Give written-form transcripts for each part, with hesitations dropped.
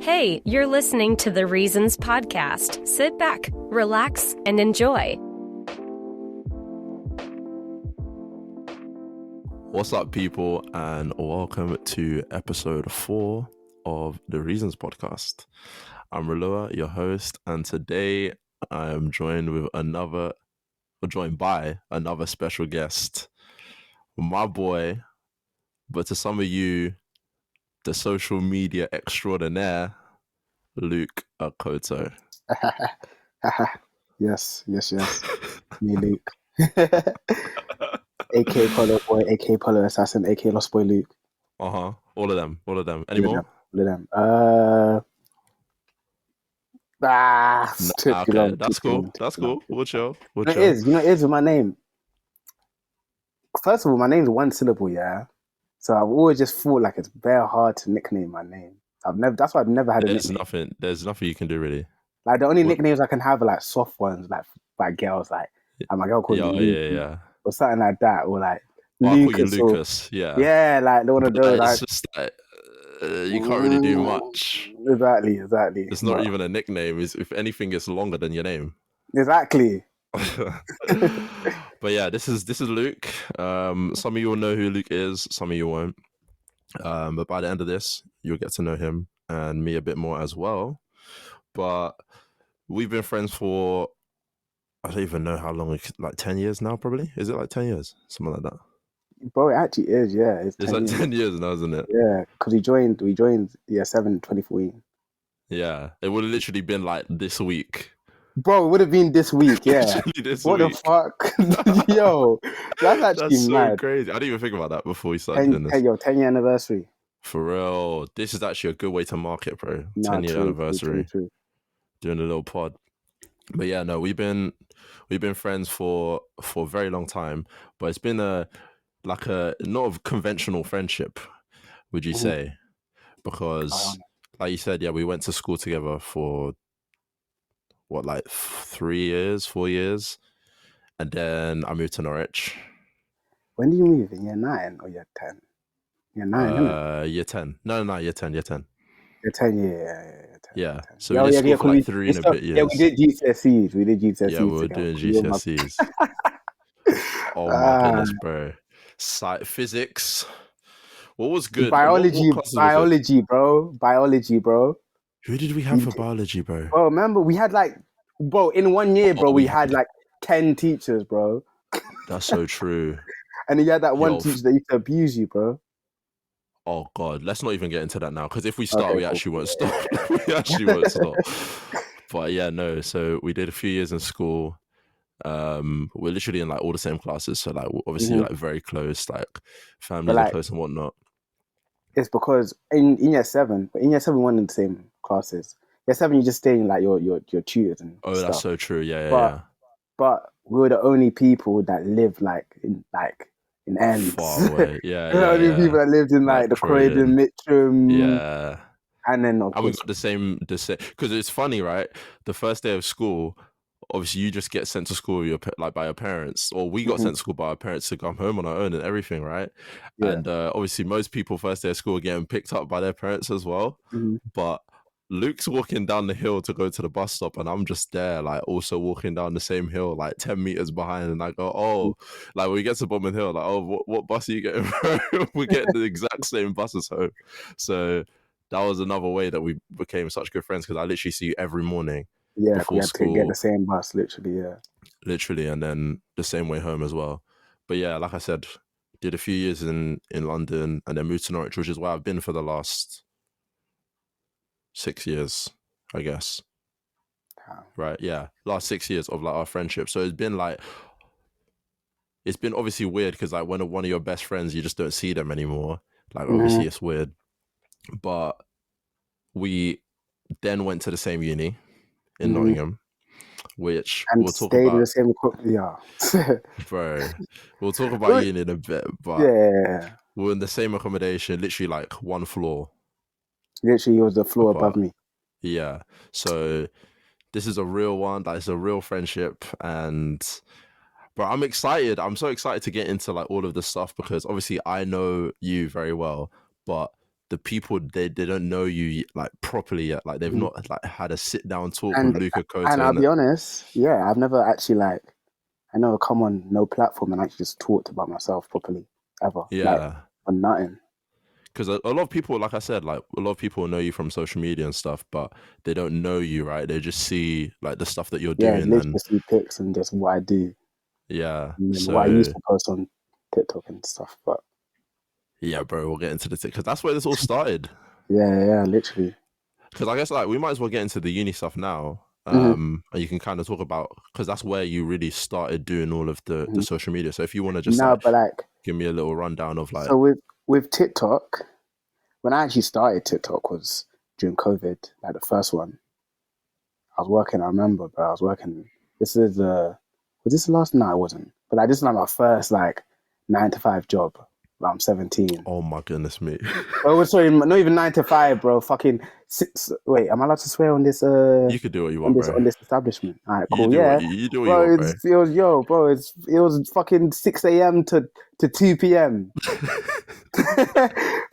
Hey, you're listening to the Reasons Podcast. Sit back, relax, and enjoy. What's up, people, and welcome to episode 4 of the Reasons Podcast. I'm Relua, your host, and today I am joined by another special guest, my boy, but to some of you, the social media extraordinaire, Luke Akoto. Yes. Me, Luke. AK Polo Boy, AK Polo Assassin, AK Lost Boy Luke. All of them. Any more? All of them. Okay, that's cool. We'll chill. It is with my name. First of all, my name's one syllable, yeah. So I've always just thought like it's very hard to nickname my name. That's why I've never had a nickname. There's nothing you can do really. Like the only nicknames I can have are like soft ones, like by girls, like my girl called me Luke, or something like that, or like Lucas. Yeah, like one of those. It's just like you can't really do much. Exactly. It's not even a nickname. If anything, it's longer than your name. Exactly. But yeah, this is Luke. Some of you will know who Luke is. Some of you won't. But by the end of this, you'll get to know him and me a bit more as well. But we've been friends for, I don't even know how long, like 10 years now, probably? Is it like 10 years? Something like that. Bro, it actually is, yeah. It's like 10 years now, isn't it? Yeah, because we joined year 7 in 2014. Yeah, it would have literally been like this week. Bro, it would have been this week, yeah. What the fuck? Yo, that's actually so mad. Crazy. I didn't even think about that before we started doing this. 10-year anniversary. For real. This is actually a good way to mark it, bro. 10-year anniversary. True. Doing a little pod. But yeah, no, we've been friends for a very long time, but it's been a not a conventional friendship, would you say? Because like you said, yeah, we went to school together for what, like 4 years, and then I moved to Norwich. When did you move? In year 9 or year 10? Year 9, isn't it? Year 10. No, year 10. Year 10, yeah. Yeah, so we did school for like 3 and a bit years. Yeah, we did GCSEs. Yeah, we were doing GCSEs. Oh my goodness, bro. Physics. What was good? Biology, bro. Who did we have for biology, bro? Bro, remember we had in 1 year, bro, we had like 10 teachers, bro. That's so true. And then you had that one teacher that used to abuse you, bro. Oh God, let's not even get into that now, because if we start, we actually won't stop. But yeah, no. So we did a few years in school. We're literally in like all the same classes, so like obviously like very close, like families are close and whatnot. It's because in year 7, we weren't in the same classes. Year 7, you just stay in like your tutors and stuff. That's so true. Yeah. But we were the only people that lived in ends. Far away. Yeah. The only people that lived in like the Croydon, Mitcham. Yeah. And then we got the same because it's funny, right? The first day of school, obviously you just get sent to school by your parents, or we got sent to school by our parents to come home on our own and everything, right? Yeah. And obviously most people first day of school are getting picked up by their parents as well. But Luke's walking down the hill to go to the bus stop, and I'm just there, like also walking down the same hill, like 10 meters behind, and I go, like when we get to Bournemouth Hill, like, what bus are you getting? We're getting the exact same buses home. So that was another way that we became such good friends, because I literally see you every morning. Yeah, we had to get the same bus, literally, yeah. Literally, and then the same way home as well. But yeah, like I said, did a few years in London, and then moved to Norwich, which is where I've been for the last 6 years, I guess. Right, yeah. Last 6 years of like our friendship. So it's been obviously weird, because like when one of your best friends, you just don't see them anymore. Like obviously it's weird. But we then went to the same uni in Nottingham, which we'll talk about. In the same, yeah. Bro, we'll talk about uni in a bit, but we're in the same accommodation, literally like one floor. Literally, it was the floor above me. Yeah, so this is a real one. That is a real friendship, and bro, I'm excited. I'm so excited to get into like all of this stuff, because obviously I know you very well, but the people they don't know you like properly yet. Like they've not like had a sit down talk with and Luca and Koto. I'll be honest, yeah, I've never actually like I never come on no platform and actually just talked about myself properly ever. Like Yeah. on nothing. Because a lot of people, like I said, like a lot of people know you from social media and stuff, but they don't know you, right? They just see like the stuff that you're Yeah, doing, literally and just see pics and just what I do yeah. and then what I used So to post on TikTok and stuff. But yeah, bro, we'll get into the because that's where this all started. yeah, literally. Because I guess like we might as well get into the uni stuff now. Mm-hmm. And you can kind of talk about because that's where you really started doing all of the Mm-hmm. social media. So if you want to just No, like but like give me a little rundown of like so with TikTok, when I actually started TikTok was during COVID, like the first one. I was working. I remember, but I was working. This is was this the last? No, it wasn't. But like this is like my first like 9 to 5 job. When I'm 17. oh my goodness me. Oh, sorry, not even 9 to 5, bro. Fucking six. Wait, am I allowed to swear on this? You could do what you want, bro. On this establishment. All right, You cool. do what Yeah, you do what you bro. want, bro. It was yo, bro. It was fucking 6 a.m. to 2 p.m.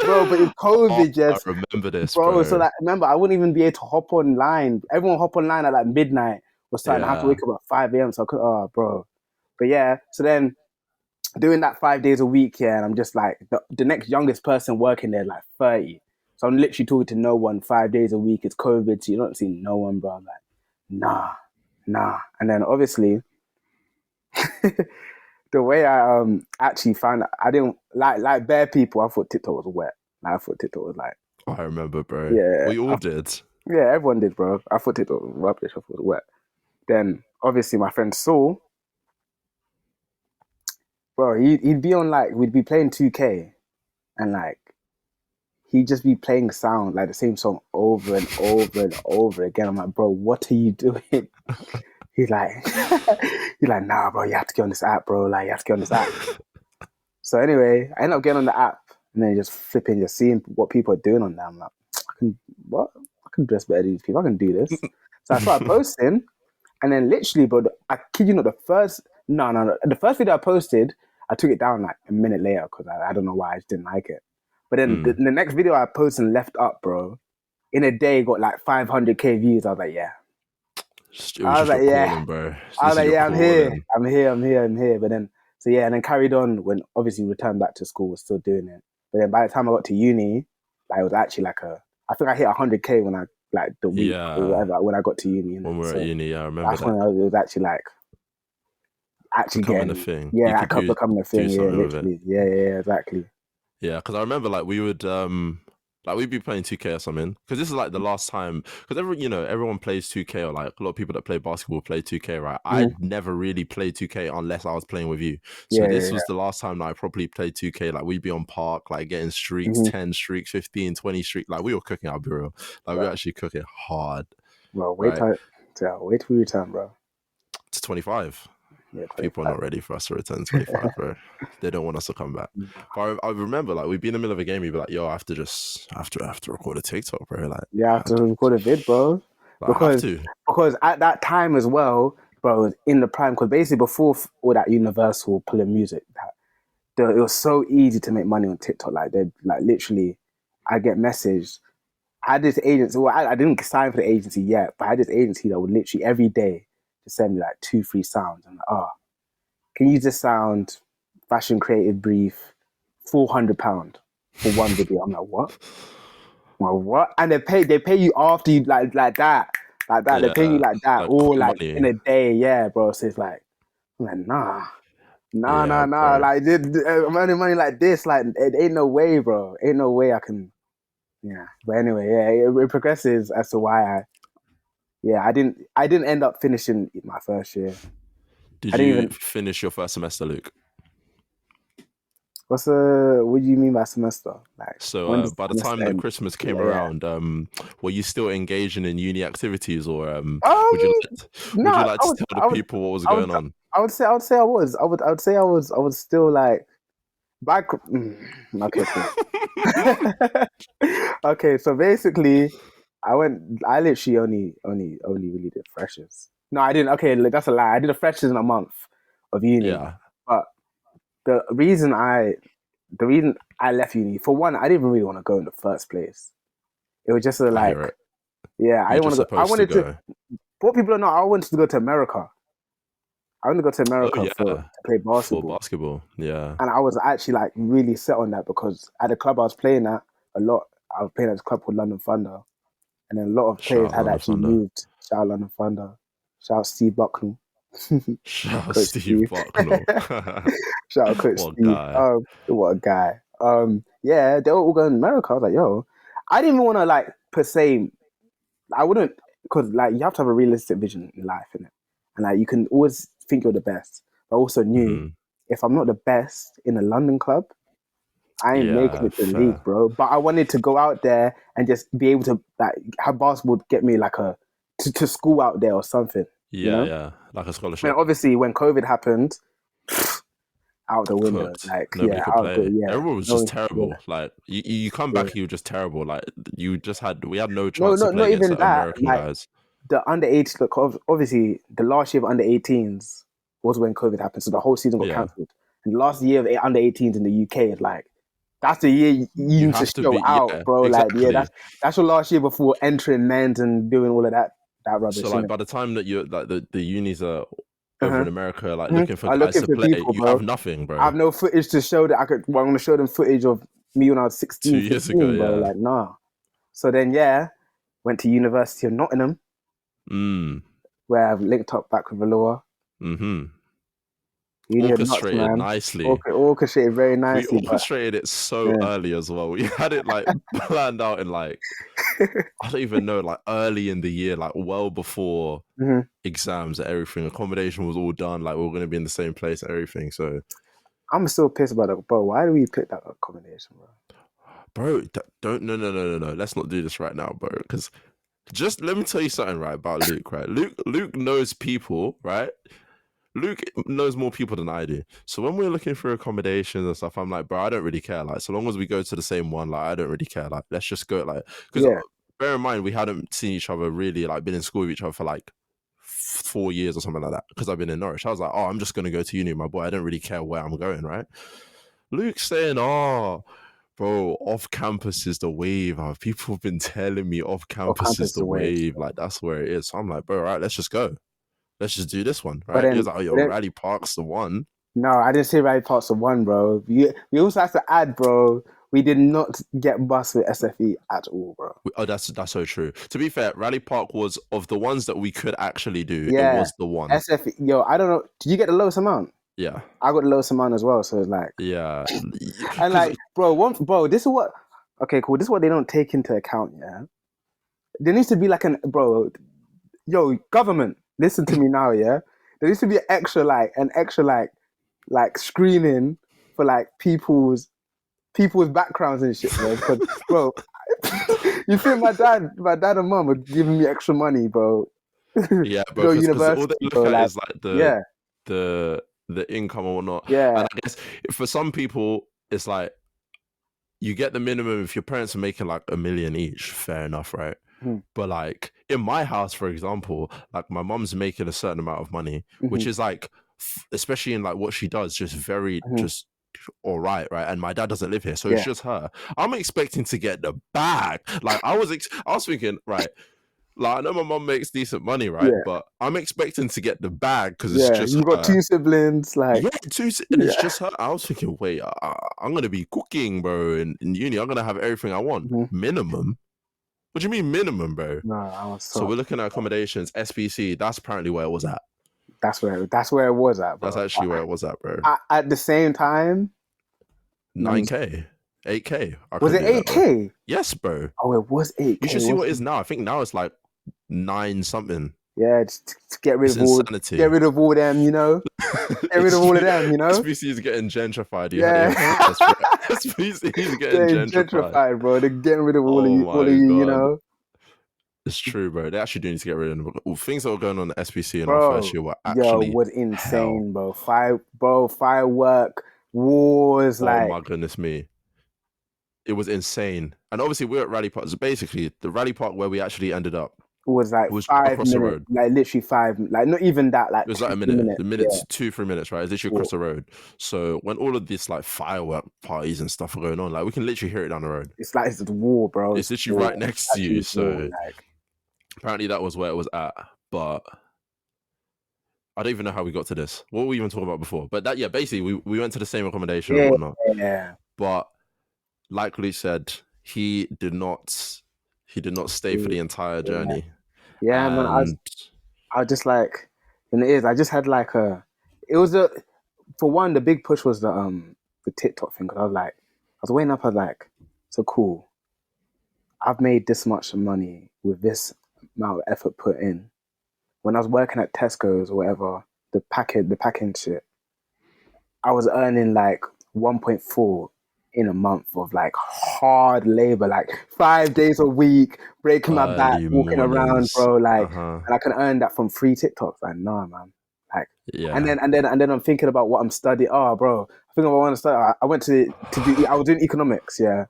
Bro, but it's Oh, COVID, I yes, remember this, bro. So bro. like, remember, I wouldn't even be able to hop online. Everyone hop online at like midnight or something. I have to Yeah. wake up at 5 a.m. So I could, oh, bro. But yeah, so then doing that 5 days a week, yeah, and I'm just like the next youngest person working there, like 30. So I'm literally talking to no one 5 days a week. It's COVID, so you don't see no one, bro. I'm like, nah. And then obviously, the way I actually found out, I didn't like bare people. I thought TikTok was wet. Like, I thought TikTok was like, I remember, bro. yeah, We all did. yeah, everyone did, bro. I thought TikTok was rubbish. I thought it was wet. Then obviously my friend Saul, bro, he'd be on like we'd be playing 2K, and like he'd just be playing sound like the same song over and over and over again. I'm like, bro, what are you doing? He's like, nah, bro, you have to get on this app, bro. Like, you have to get on this app. So anyway, I end up getting on the app and then just flipping, just seeing what people are doing on there. I'm like, I can dress better than these people. I can do this. So I started posting, and then literally, bro, I kid you not, the first video I posted, I took it down like a minute later because I don't know why I just didn't like it. But then the next video I posted and left up, bro, in a day got like 500k views. I was like, yeah. It was just your calling, bro. I was like, yeah, I'm calling. here. But then, so yeah, and then carried on when obviously returned back to school, was still doing it. But then by the time I got to uni, like it was actually like I think I hit 100k when I like the week or whatever when I got to uni. When we were at uni, yeah, I remember that's that. when it was actually like becoming getting a thing. Yeah, becoming a thing. Yeah, literally. Yeah, exactly. Yeah, because I remember like we would like we'd be playing 2K or something because this is like the last time because everyone plays 2K or like a lot of people that play basketball play 2K, right? I never really played 2K unless I was playing with you. So this was the last time that I properly played 2K. Like we'd be on park, like getting streaks, 10 streaks, 15, 20 streaks. Like we were cooking, I'll be real. Like we were actually cooking hard. Well, wait till we return, bro. It's 25. Yeah, people are not ready for us to return 25, bro. They don't want us to come back. But I remember, like, we'd be in the middle of a game, you'd be like, yo, I have to record a TikTok, bro. Like, yeah, I have to record a vid, bro. Like, Because at that time as well, bro, in the prime, because basically before all that Universal pulling music, it was so easy to make money on TikTok. Like, they like literally, I get messaged. I had this agency. Well, I didn't sign for the agency yet, but I had this agency that would literally every day just send me like 2-3 sounds. I'm like, can you just sound fashion creative brief, £400 for one video? I'm like, what? Well, what? And they pay you after you like that. Yeah, they pay you like that, or like money. in a day, yeah, bro. So it's like, I'm like, nah. Bro. Like, I'm earning money like this. Like, it ain't no way, bro. Ain't no way I can. Yeah. But anyway, yeah, it progresses as to why I didn't end up finishing my first year. Did you finish your first semester, Luke? What do you mean by semester? Like, so by the time that Christmas came around, were you still engaging in uni activities, or would you like to tell the people what was going on? I would say I was. I would say I was still like back. Okay, cool. Okay, so basically, I literally only really did freshers. No, I didn't. Okay, that's a lie. I did a freshers in a month of uni. Yeah. But the reason I the reason I left uni, for one, I didn't even really want to go in the first place. It was just I like, hear it. yeah, I You're didn't want just to go. I supposed to wanted to. go. What people don't know, I wanted to go to America. I wanted to go to Oh America to yeah, play for basketball, basketball. Yeah. and I was actually like really set on that because at the club I was playing at a lot. I was playing at this club called London Thunder, and then a lot of Shout players out had London actually Thunder. moved. Shout out London Thunder. Shout out Steve Bucknell. Shout out Coach Steve Steve. Bucknell. Shout out Coach What Steve. guy? What a guy. Yeah, they were all going to America. I was like, yo, I didn't even want to like per se. I wouldn't, because like you have to have a realistic vision in life, innit? And like you can always think you're the best. But I also knew Hmm. if I'm not the best in a London club, I ain't making Yeah, it to the league, fair. bro. But I wanted to go out there and just be able to like have basketball get me like to school out there or something, you Yeah, know? yeah. Like a And scholarship. obviously when COVID happened, out the window. Cooked. Like, Nobody yeah, could out the play. yeah. Everyone was just No, yeah, terrible. Like you come yeah. back, you were just terrible. Like we had no No, chance to no, play not against even the that. American Like guys. the under 18, look, obviously the last year of under 18s was when COVID happened, so the whole season got Yeah. cancelled. And the last year of under 18s in the UK is like that's the year you You need to have to show be, out, yeah, bro. Like, yeah, exactly. that's your last year before entering men's and doing all of that So rubbish, like innit? by the time that you're like the unis are over Uh-huh. in America, like Mhm. looking for I'm guys looking to for play, people, you have bro. nothing, I bro. have no footage to show that I could. Well, I'm gonna show them footage of me when I was 2 16, years ago, 15, bro. yeah. Like, nah. So then, yeah, went to University of Nottingham, Mm. where I've linked up back with Valor. Mm-hmm. Uni of Nuts, Orchestrated man. nicely. Orchestrated very We nicely, but orchestrated it so yeah. early as well. We had it like planned out in like I don't even know, like early in the year, like well before hmm exams and everything. Accommodation was all done, like we were gonna be in the same place and everything. So I'm still pissed about it, bro. Why do we pick that accommodation, bro? bro, don't no. Let's not do this right now, bro. Because just let me tell you something right about Luke, right? Luke knows people, right? Luke knows more people than I do. So when we're looking for accommodations and stuff, I'm like, bro, I don't really care. Like, so long as we go to the same one, like, I don't really care. Like, let's just go. Like, because Yeah. bear in mind, we hadn't seen each other really, like, been in school with each other for like 4 years or something like that. Because I've been in Norwich. I was like, oh, I'm just gonna go to uni, my boy. I don't really care where I'm going, right? Luke's saying, oh, bro, off campus is the wave. People have been telling me off Or campus is campus the away. wave. Like, that's where it is. So I'm like, bro, all right, let's just go. Let's just do this one, But right? He was then, like, oh, yo, but then Rally Park's the one. no, I didn't say right parts of one, bro. We also have to add, bro. We did not get bus with SFE at all, bro. Oh, that's so true. To be fair, Rally Park was of the ones that we could actually do. It Yeah, was the one. SFE. Yo, I don't know. Did you get the lowest amount? Yeah, I got the lowest amount as well. So it's like, yeah. and like, bro, this is what. Okay, cool. This is what they don't take into account. Yeah, there needs to be like yo, government, listen to me now. Yeah, there needs to be an extra like screening for like people's backgrounds and shit, bro. Because, bro, you think my dad and mum are giving me extra money, bro? Yeah, to bro. go to Because all they university, look bro. at Like, is like yeah, the income or whatnot. yeah, And I guess for some people, it's like you get the minimum if your parents are making like $1 million each. Fair enough, right? Mhm. But like in my house, for example, like my mom's making a certain amount of money, which is like, especially in like what she does, just very just all right, and my dad doesn't live here, so it's Yeah. just her. I'm expecting to get the bag. Like I was thinking, right, like I know my mom makes decent money, right, Yeah. but I'm expecting to get the bag because it's Yeah. just You got her. 2 siblings, like, Yeah, and it's yeah. just her. I was thinking, wait, I'm gonna be cooking, bro, in uni. I'm gonna have everything I want. Minimum. What do you mean minimum, bro? No, I was So we're looking at accommodations. SPC, that's apparently where it was at. That's where it was at, bro. That's actually where it was at, bro. At the same time, 9K, 8K. I was couldn't it do that, bro. 8K? Yes, bro. Oh, it was 8K. You should see what it is now. I think now it's like 9 something. Yeah, just to get rid It's of all, insanity. get rid of all them, you know. Get rid of all of them, you know. SPC is getting gentrified. You Yeah. heard it. SPC is getting gentrified. bro. They're getting rid of all of Oh you, my you God. know. It's true, bro. They actually do need to get rid of them. Things that were going on at SPC in our Bro, first year were actually was insane, bro. Firework wars, Oh like, my goodness me. It was insane. And obviously we're at Rally Park. So basically the Rally Park where we actually ended up, was like It was 5 minutes, across the road. like literally 5, like not even that, like It was two, like a three minute, minutes. the Yeah. minutes, 2, 3 minutes, right? It's literally across the road. So when all of this like firework parties and stuff are going on, like we can literally hear it down the road. It's like it's a war, bro. It's It's literally war. right next It's to you. actually war. So Like, apparently that was where it was at. But I don't even know how we got to this. What were we even talking about before? But that, yeah, basically we went to the same accommodation and yeah, whatnot. yeah. But like Lee said, he did not stay for the entire journey. Yeah, man. And I was just like, and it is. I just had like it was for one, the big push was the TikTok thing, because I was like, I was weighing up. I was like, so cool. I've made this much money with this amount of effort put in. When I was working at Tesco's or whatever, the packing shit, I was earning like 1.4 in a month of like hard labor, like 5 days a week, breaking my back, early walking around, mornings. bro. Like, Uh-huh. and I can earn that from free TikToks. Like, nah, man. Like, Yeah. and then I'm thinking about what I'm studying. Oh, bro, I think I want to study. I went to do. I was doing economics, yeah.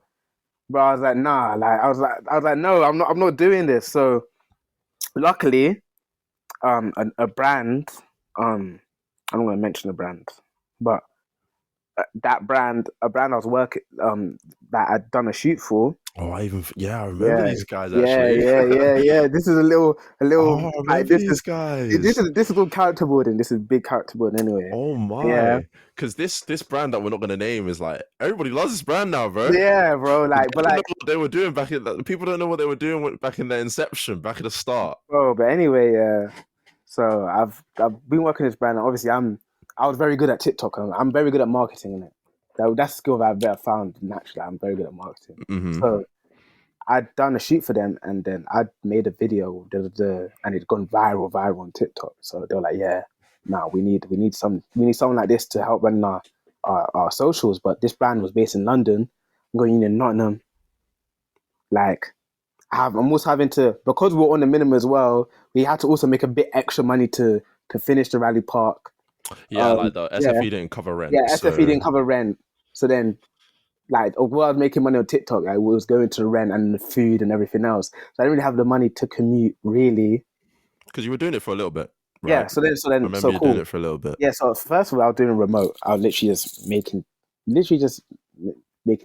But I was like, nah. Like, I was like, no, I'm not doing this. So, luckily, a brand, I'm not gonna mention the brand, but that brand, a brand I was working, that I'd done a shoot for. Oh, I remember Yeah, these guys actually. yeah. This is a Oh, little I like remember these guys. this is all character boarding. This is big character boarding anyway. Oh Yeah, my. Because this brand that we're not gonna name is like everybody loves this brand now, bro. yeah, bro. They Like, but don't know like, what they were doing back in that. People don't know what they were doing back in their inception, back at the start. bro. But anyway, yeah. So I've been working this brand. And obviously, I was very good at TikTok. I'm very good at marketing in it. That's a skill that I've better found naturally. I'm very good at marketing. Mm-hmm. So I'd done a shoot for them, and then I'd made a video, and it'd gone viral on TikTok. So they were like, "Yeah, nah, we need someone like this to help run our socials." But this brand was based in London. I'm going in Nottingham. Like, I'm also having to, because we're on the minimum as well. We had to also make a bit extra money to finish the rally park. Yeah, like the Yeah, SFE didn't cover rent, yeah. SFE so didn't cover rent, so then, like, while I was making money on TikTok, I was going to the rent and the food and everything else. So I didn't really have the money to commute, really. because you were doing it for a little bit, Yeah. right? I So remember you doing cool. it for a little bit. Yeah. So first of all, I was doing a remote. I was literally just making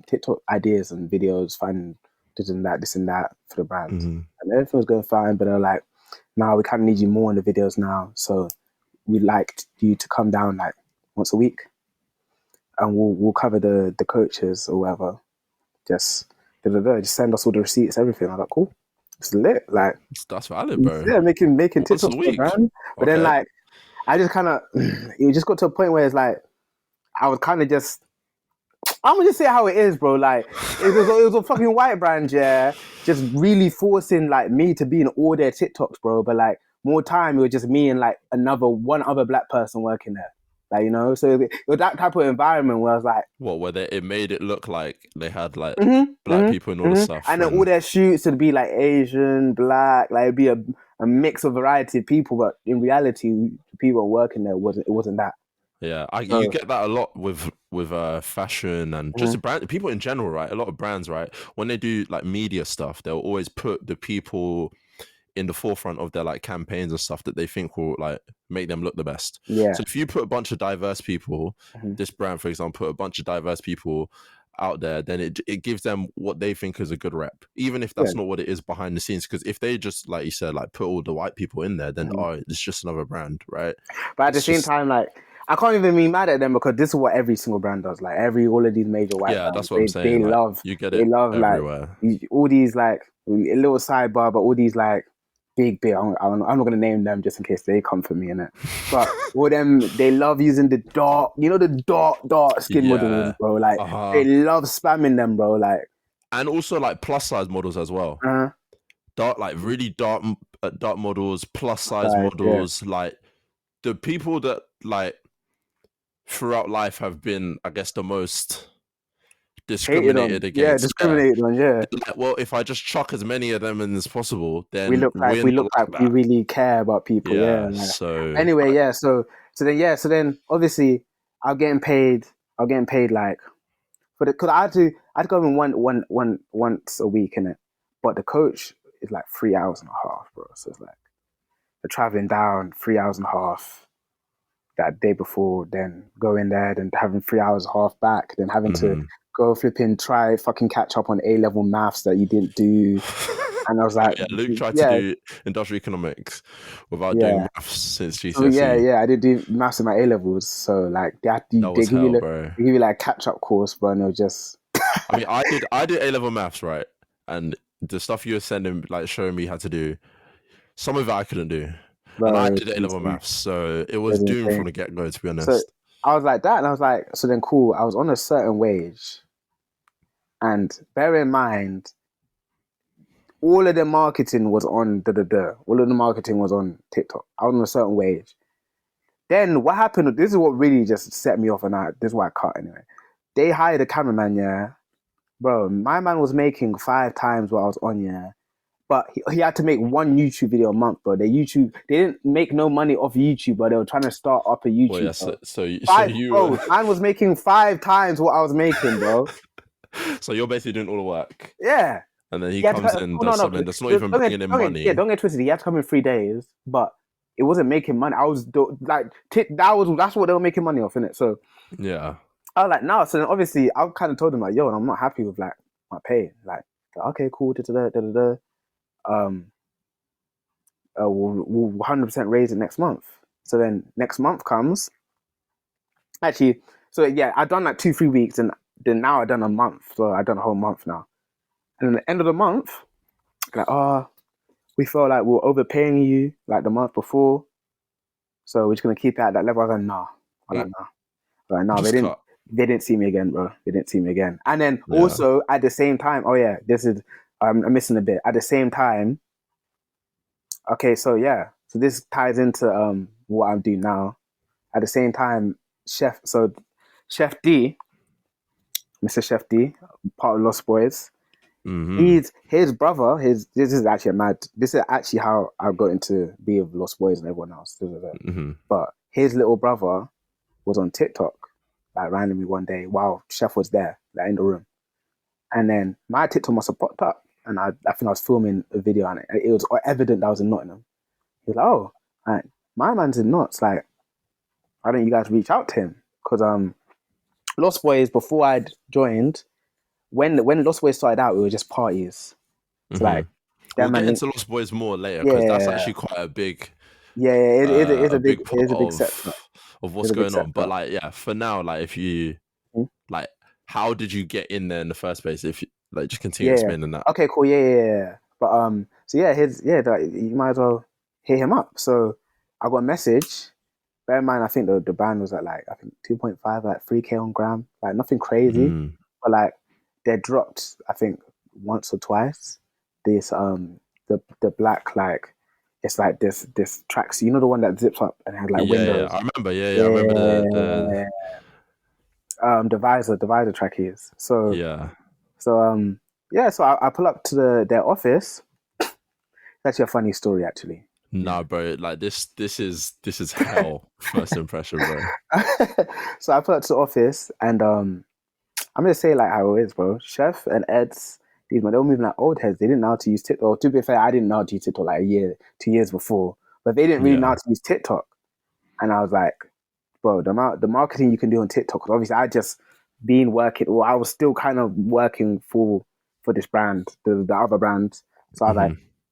TikTok ideas and videos, finding this and that for the brand, Mm-hmm. and everything was going fine. But they're like, "Now we kind of need you more in the videos now. So we'd like you to come down like once a week, and we'll cover the coaches or whatever. Just just send us all the receipts, everything." I'm like, cool, it's lit. Like, That's valid, bro. yeah, making Once a TikToks for the week. brand. But then, Okay. like, I just kind of it just got to a point where it's like I was kind of just, I'm gonna just say how it is, bro. Like, it was a fucking white brand, yeah, just really forcing like me to be in all their TikToks, bro. But like more time, it was just me and like one other black person working there. Like, so it was that type of environment where I was like, Where it made it look like they had like mm-hmm, black people and all the stuff, and then all their shoots would be like Asian, black, like it'd be a mix of variety of people, but in reality, the people working there wasn't that. yeah, So, you get that a lot with fashion and just brand people in general, right? A lot of brands, right? When they do like media stuff, they'll always put the people in the forefront of their like campaigns and stuff that they think will like make them look the best. yeah, So if you put a bunch of diverse people, mm-hmm. this brand, for example, put a bunch of diverse people out there, then it gives them what they think is a good rep, even if that's not what it is behind the scenes. Because if they just, like you said, like put all the white people in there, then it's just another brand, right? But at the same time, like, I can't even be mad at them because this is what every single brand does. Like, all of these major white brands, that's what I'm saying. they like, love, you get it everywhere. Like all these, like, a little sidebar, but all these like big. I'm not gonna name them just in case they come for me, innit? But all them, they love using the dark skin models, bro. Like, they love spamming them, bro. Like, and also like plus size models as well. Dark, like really dark models, plus size models, like the people that like throughout life have been, I guess, the most discriminated against. Yeah, discriminated on. Yeah. Like, well, if I just chuck as many of them in as possible, then we look like we really care about people. Yeah. So anyway, yeah. So then obviously I'm getting paid like because I had to go in once a week in it, but the coach is like 3 hours and a half, bro. So it's like the traveling down 3 hours and a half that day before, then going there, then having 3 hours and a half back, then having to go try fucking catch up on A-level maths that you didn't do. And I was like, Luke tried to do industrial economics without doing maths since GCSE. So I did do maths in my A-levels. So like they give you like catch-up course, bro, and it was just... I mean, I did A-level maths, right? And the stuff you were sending, like showing me how to do, some of it I couldn't do. Bro, and I did A-level maths, so it was doomed from the get-go, to be honest. So I was like that, and I was like, so then cool, I was on a certain wage. And bear in mind, all of the marketing was on all of the marketing was on TikTok. I was on a certain wage. Then what happened, this is what really just set me off, and this is why I cut anyway. They hired a cameraman, yeah. Bro, my man was making 5 times what I was on, yeah. But he had to make one YouTube video a month, bro. They didn't make no money off YouTube, but they were trying to start up a YouTube. Well, yeah, man was making 5 times what I was making, bro. So you're basically doing all the work. Yeah. And then he comes in and does something that's not even bringing in money. Yeah, don't get twisted. He had to come in 3 days, but it wasn't making money. I was like, that's what they were making money off, innit? So yeah, I was like, no. So then obviously I kind of told him like, yo, and I'm not happy with like my pay. Like, okay, cool. We'll 100% raise it next month. So then next month comes. Actually, so yeah, I've done like 2-3 weeks, and then now I've done a month. So I've done a whole month now. And at the end of the month, like, we felt like we were overpaying you like the month before, so we're just gonna keep it at that level. I was like, nah. They didn't see me again, bro. They didn't see me again. And then also at the same time, I'm missing a bit. At the same time, okay, so this ties into what I'm doing now. At the same time, Chef D, Mr. Chef D, part of Lost Boys. Mm-hmm. His brother. This is actually how I got into be with Lost Boys and everyone else. Mm-hmm. But his little brother was on TikTok, like randomly one day while Chef was there, like in the room, and then my TikTok must have popped up, and I think I was filming a video, and it was evident that I was in Nottingham. He was like, "Oh, like, my man's in Notts. Like, why don't you guys reach out to him?" Because Lost Boys, before I'd joined. When Lost Boys started out, it was just parties. So like, we'll get into Lost Boys more later, because that's actually quite a big, it's a big sector of what's going on. But like, for now, like, if you like, how did you get in there in the first place? If you like, just continue explaining that. Okay, cool, But you might as well hit him up. So I got a message. Bear in mind, I think the band was at like 2.5, like 3K on gram, like nothing crazy, but like. They dropped, I think, once or twice. This the black, like, it's like this tracksuit. You know, the one that zips up and had like windows. Yeah, I remember. I remember the visor trackies. So So I pull up to their office. It's actually a funny story, actually. Nah, bro. Like this is hell. First impression, bro. So I pull up to the office, and I'm gonna say like how it is, bro. Chef and Ed's, these men, they were moving like old heads. They didn't know how to use TikTok. Or, to be fair, I didn't know how to use TikTok like 2 years before. But they didn't really know how to use TikTok. And I was like, bro, the marketing you can do on TikTok, because obviously I just been working, or I was still kind of working for this brand, the other brand. So I was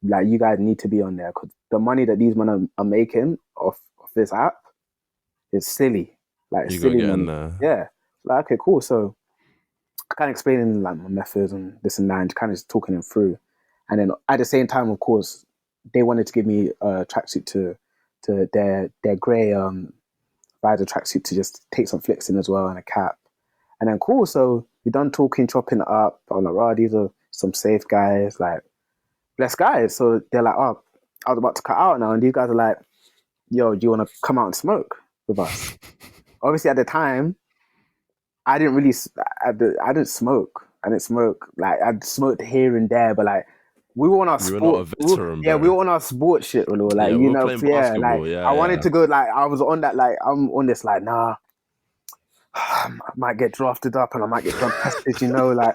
like, you guys need to be on there, because the money that these men are making off this app is silly. Like, you silly gotta get money. In there. Yeah. Like, okay, cool. So kind of explaining like my methods and this and that, and kind of just talking them through. And then at the same time, of course, they wanted to give me a tracksuit to their grey visor tracksuit to just take some flicks in as well, and a cap. And then cool, so we done talking, chopping it up. I'm like, oh, these are some safe guys, like blessed guys. So they're like, oh, I was about to cut out now, and these guys are like, yo, do you want to come out and smoke with us? Obviously, at the time, I didn't smoke. Like, I'd smoked here and there, but like, we were on our sport. You were not a veteran, bro. We were on our sports shit, like, we were playing basketball. Like, I wanted to go, like, I was on that, like, I'm on this, like, nah, I might get drafted up and I might get drug tested, like.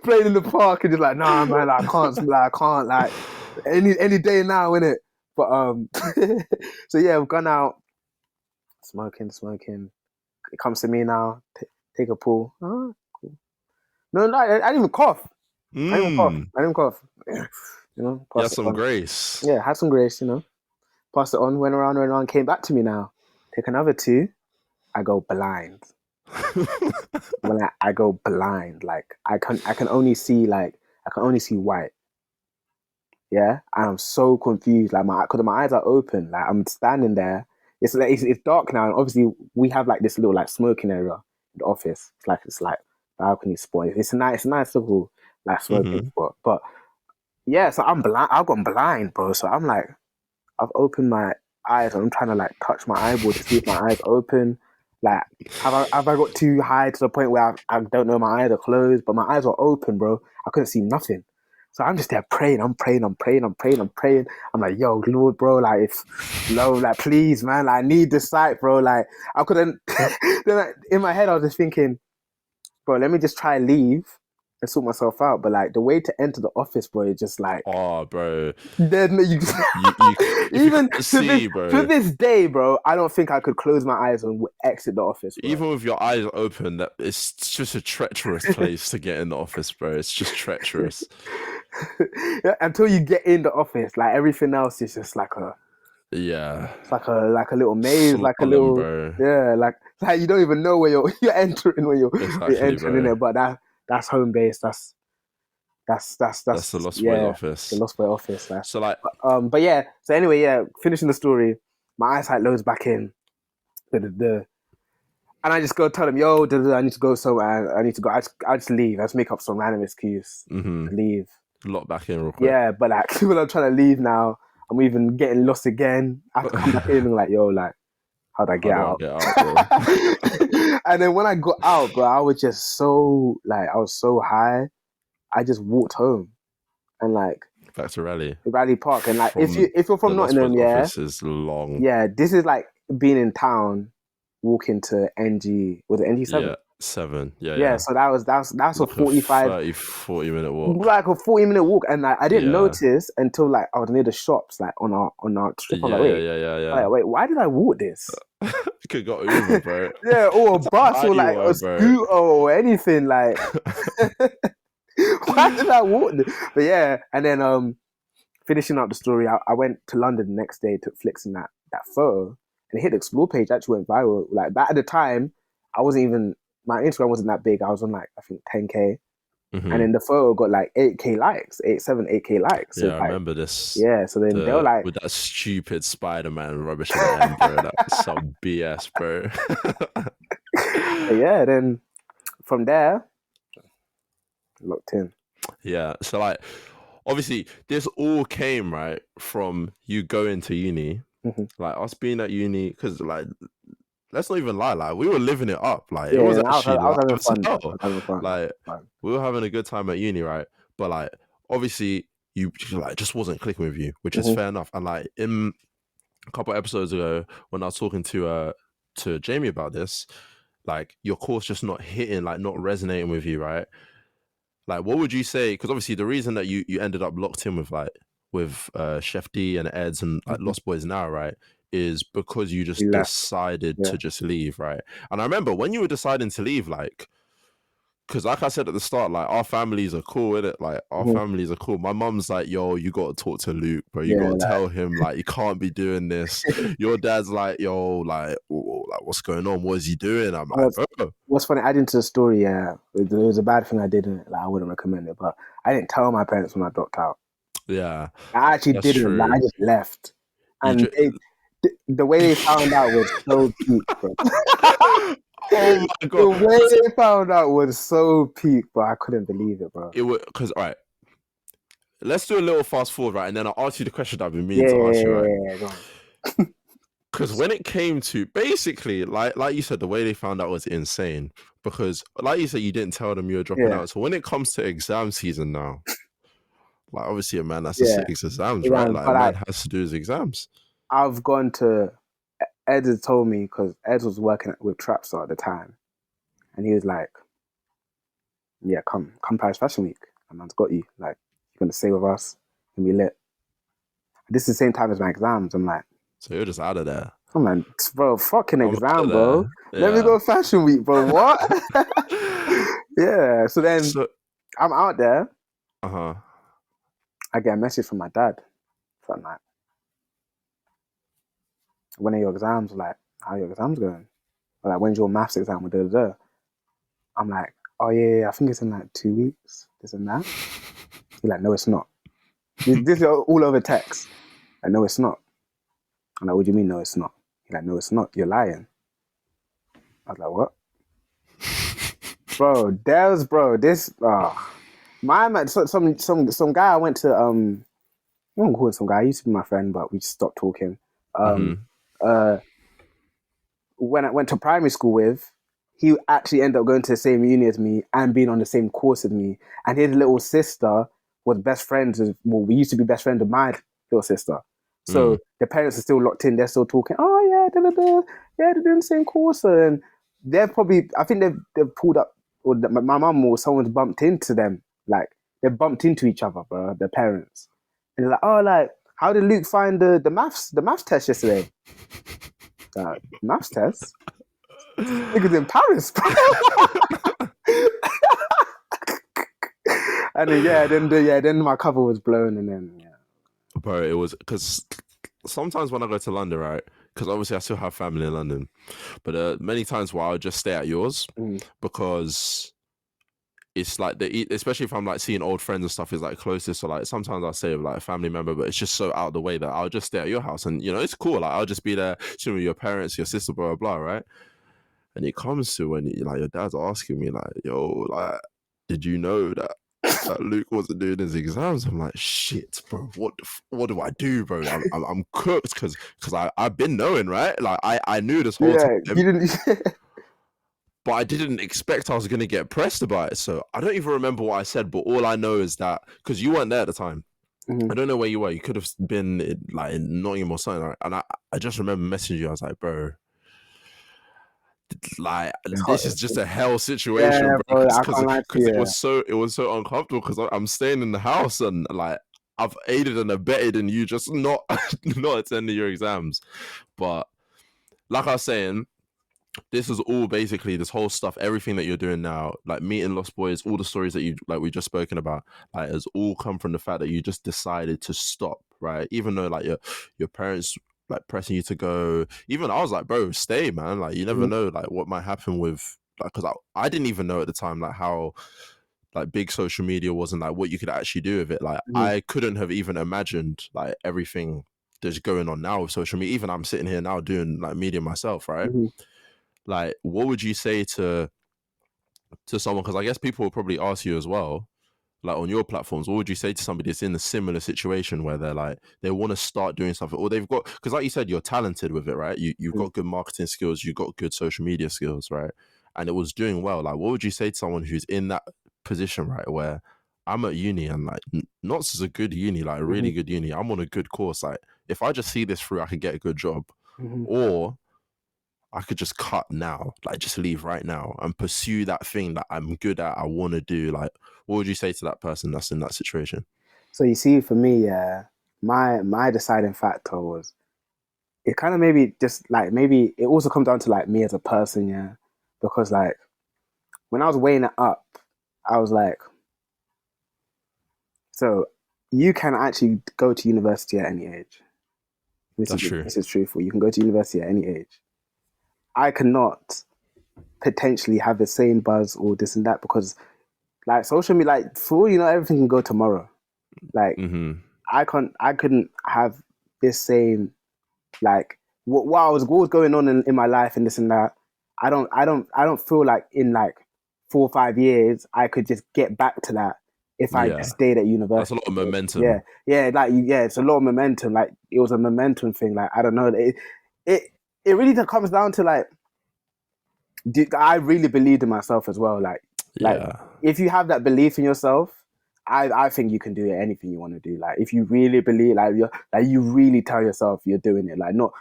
playing in the park and just like, nah, man, I can't, like, any day now, innit? But so yeah, we've gone out, smoking. It comes to me now, take a pull. Oh, cool. No, I didn't even cough. I didn't cough. You know, You pass had it some on. grace. Yeah, had some grace, you know. Passed it on, went around, came back to me now. Take another two, I go blind. When I go blind, like I can only see white. Yeah, and I'm so confused. Like because my eyes are open. Like I'm standing there. It's dark now, and obviously we have like this little like smoking area in the office. It's like balcony spot. It's a nice little like smoking spot. But yeah, so I'm blind. I've gone blind, bro. So I'm like, I've opened my eyes and I'm trying to like touch my eyeball to see if my eyes open. Like, have I got too high to the point where I don't know my eyes are closed, but my eyes were open, bro. I couldn't see nothing. So I'm just there praying. I'm praying. I'm like, yo, Lord, bro, like, like, please, man, like, I need this sight, bro. Like, I couldn't. Then in my head, I was just thinking, bro, let me just try and leave and sort myself out. But like the way to enter the office, bro, is just like, oh, bro. Then you even to this day, bro, I don't think I could close my eyes and exit the office, bro. Even with your eyes open, that it's just a treacherous place to get in the office, bro. It's just treacherous. Until you get in the office, like everything else is just like it's like a little maze, Slalom, like a little bro. like you don't even know where you're entering when you're entering bro. in there. But that's home base. That's the Lost Boys office. The Lost Boy office. So like, but yeah. So anyway, yeah. Finishing the story, my eyesight loads back in. And I just go tell them, yo, I need to go somewhere. I need to go. I just leave. I just make up some random excuse to leave. Lock back in real quick. Yeah, but like when I'm trying to leave now, I'm even getting lost again. I have to come back in and like, yo, like, how'd I get out? And then when I got out, bro, I was just so like, I was so high. I just walked home and like back to Raleigh Park. And like if you're from Nottingham, yeah, office is long. Yeah, this is like being in town, walking to NG. Was it NG7? Yeah, 7. Yeah. So that's like a 40 minute walk. Like a 40-minute walk, and like I didn't notice until like I was near the shops, like on our trip. I'm like, wait, why did I walk this? You could go Uber, bro. Yeah, or a bus, or like a scooter, or anything. Like, why did I walk this? But yeah, and then finishing up the story, I went to London the next day, took flicks in that photo, and it hit the explore page. Actually went viral. Like that at the time, my Instagram wasn't that big. I was on like I think 10K, and then the photo got like 8K likes, 8K likes. So I remember this. Yeah, so then they were like, with that stupid Spider-Man rubbish at the end, bro. That's some BS, bro. Yeah, then from there, locked in. Yeah, so like, obviously, this all came right from you going to uni, like us being at uni, because like, let's not even lie, like we were living it up, like it was actually I was having fun. Like we were having a good time at uni, right? But like, obviously, you like just wasn't clicking with you, which is fair enough. And like in a couple of episodes ago, when I was talking to Jamie about this, like your course just not hitting, like not resonating with you, right? Like, what would you say? Because obviously, the reason that you ended up locked in with Chef D and Eds and like Lost Boys now, right, is because you just decided to just leave, right? And I remember when you were deciding to leave, like, because like I said at the start, like our families are cool, innit? Like our families are cool. My mum's like, yo, you got to talk to Luke, bro. You got to tell him, like, you can't be doing this. Your dad's like, yo, like what's going on? What is he doing? I'm like, what's funny, adding to the story, yeah, it was a bad thing I didn't, like, I wouldn't recommend it, but I didn't tell my parents when I dropped out. Yeah. I actually didn't, like, I just left. And the way they found out was so peak, bro. Oh my god! The way they found out was so peak, bro. I couldn't believe it, bro. It was because all right. Let's do a little fast forward, right, and then I'll ask you the question that I've been meaning to ask you, right? Yeah. Because when it came to basically, like you said, the way they found out was insane. Because, like you said, you didn't tell them you were dropping out. So when it comes to exam season now, like obviously a man has to sit his exams, right? Like a man has to do his exams. I've gone to. Ed had told me, because Ed was working with Trapstar at the time, and he was like, Yeah, come Paris Fashion Week. And man's got you. Like, you're gonna stay with us and we lit. This is the same time as my exams. So you're just out of there. I'm like, bro, fucking I'm out exam, of bro. there. Let me Yeah. go Fashion Week, bro. What? Yeah. So then So, I'm out there. uh-huh. I get a message from my dad. So I'm like, when are your exams? Like, how are your exams going? Or like, when's your maths exam? Da, da, da. I'm like, oh yeah, I think it's in like 2 weeks. This and that. He's like, no, it's not. This is all over text. Like, no, it's not. I'm like, what do you mean, no, it's not? He's like, no, it's not. You're lying. I was like, what? Bro, this, my man, some guy I went to, I won't call him some guy, he used to be my friend, but we just stopped talking. Uh, when I went to primary school with, he actually ended up going to the same uni as me and being on the same course as me. And his little sister was best friends with, well, we used to be best friends with my little sister. So the parents are still locked in. They're still talking. Oh yeah, da, da, da. Yeah, they're doing the same course, and they're probably. I think they've pulled up, or my mum or someone's bumped into them. Like they bumped into each other, bro. Their parents, and they're like, oh, like how did Luke find the maths test yesterday? Maths test? Niggas in Paris, bro. And then then my cover was blown, and then Bro, it was because sometimes when I go to London, right? Because obviously I still have family in London, but many times where I'll just stay at yours because it's like especially if I'm like seeing old friends and stuff is like closest. So like sometimes I'll stay with like a family member, but it's just so out of the way that I'll just stay at your house, and you know it's cool. Like I'll just be there, chilling with your parents, your sister, blah blah blah, right? And it comes to when like your dad's asking me like, "Yo, like, did you know that Luke wasn't doing his exams?" I'm like, "Shit, bro. What do I do, bro? I'm cooked because I've been knowing, right? Like I knew this whole time, you didn't. but I didn't expect I was gonna get pressed about it. So I don't even remember what I said, but all I know is that because you weren't there at the time." I don't know where you were. You could have been like in Nottingham or something, right? And I just remember messaging you. I was like, bro, like this is just a hell situation, Yeah, bro, bro, I because can't lie to you. it was so uncomfortable because I'm staying in the house and like I've aided and abetted in you just not not attending your exams. But like I was saying, this is all basically this whole stuff, everything that you're doing now, like meeting Lost Boys, all the stories that you like we just spoken about, like has all come from the fact that you just decided to stop, right? Even though like your parents like pressing you to go, even I was like, bro, stay, man. Like you never know like what might happen with like because I didn't even know at the time like how like big social media was and like what you could actually do with it. Like I couldn't have even imagined like everything that's going on now with social media. Even I'm sitting here now doing like media myself, right? Like what would you say to someone, because I guess people will probably ask you as well, like on your platforms, what would you say to somebody that's in a similar situation where they're like they want to start doing something, or they've got, because like you said, you're talented with it, right? You've got good marketing skills, you've got good social media skills, right? And it was doing well. Like what would you say to someone who's in that position, right, where I'm at uni and like Knots is a good uni, like a really good uni, I'm on a good course, like if I just see this through I could get a good job, or I could just cut now, like just leave right now and pursue that thing that I'm good at, I want to do. Like, what would you say to that person that's in that situation? So you see, for me, yeah, my deciding factor was it kind of maybe just like maybe it also comes down to like me as a person, yeah, because like when I was weighing it up, I was like, so you can actually go to university at any age. That's true. This is truthful. You can go to university at any age. I cannot potentially have the same buzz or this and that because like social media, like for all you know, everything can go tomorrow. Like I couldn't have this same like what what was going on in my life and this and that. I don't feel like in like 4 or 5 years I could just get back to that if I Yeah. just stayed at That's a university. lot of momentum. Yeah, like yeah, it's a lot of momentum. Like it was a momentum thing. Like I don't know, it really comes down to like I really believed in myself as well. Like Yeah. if you have that belief in yourself, I think you can do anything you want to do. Like if you really believe, like you really tell yourself you're doing it, like not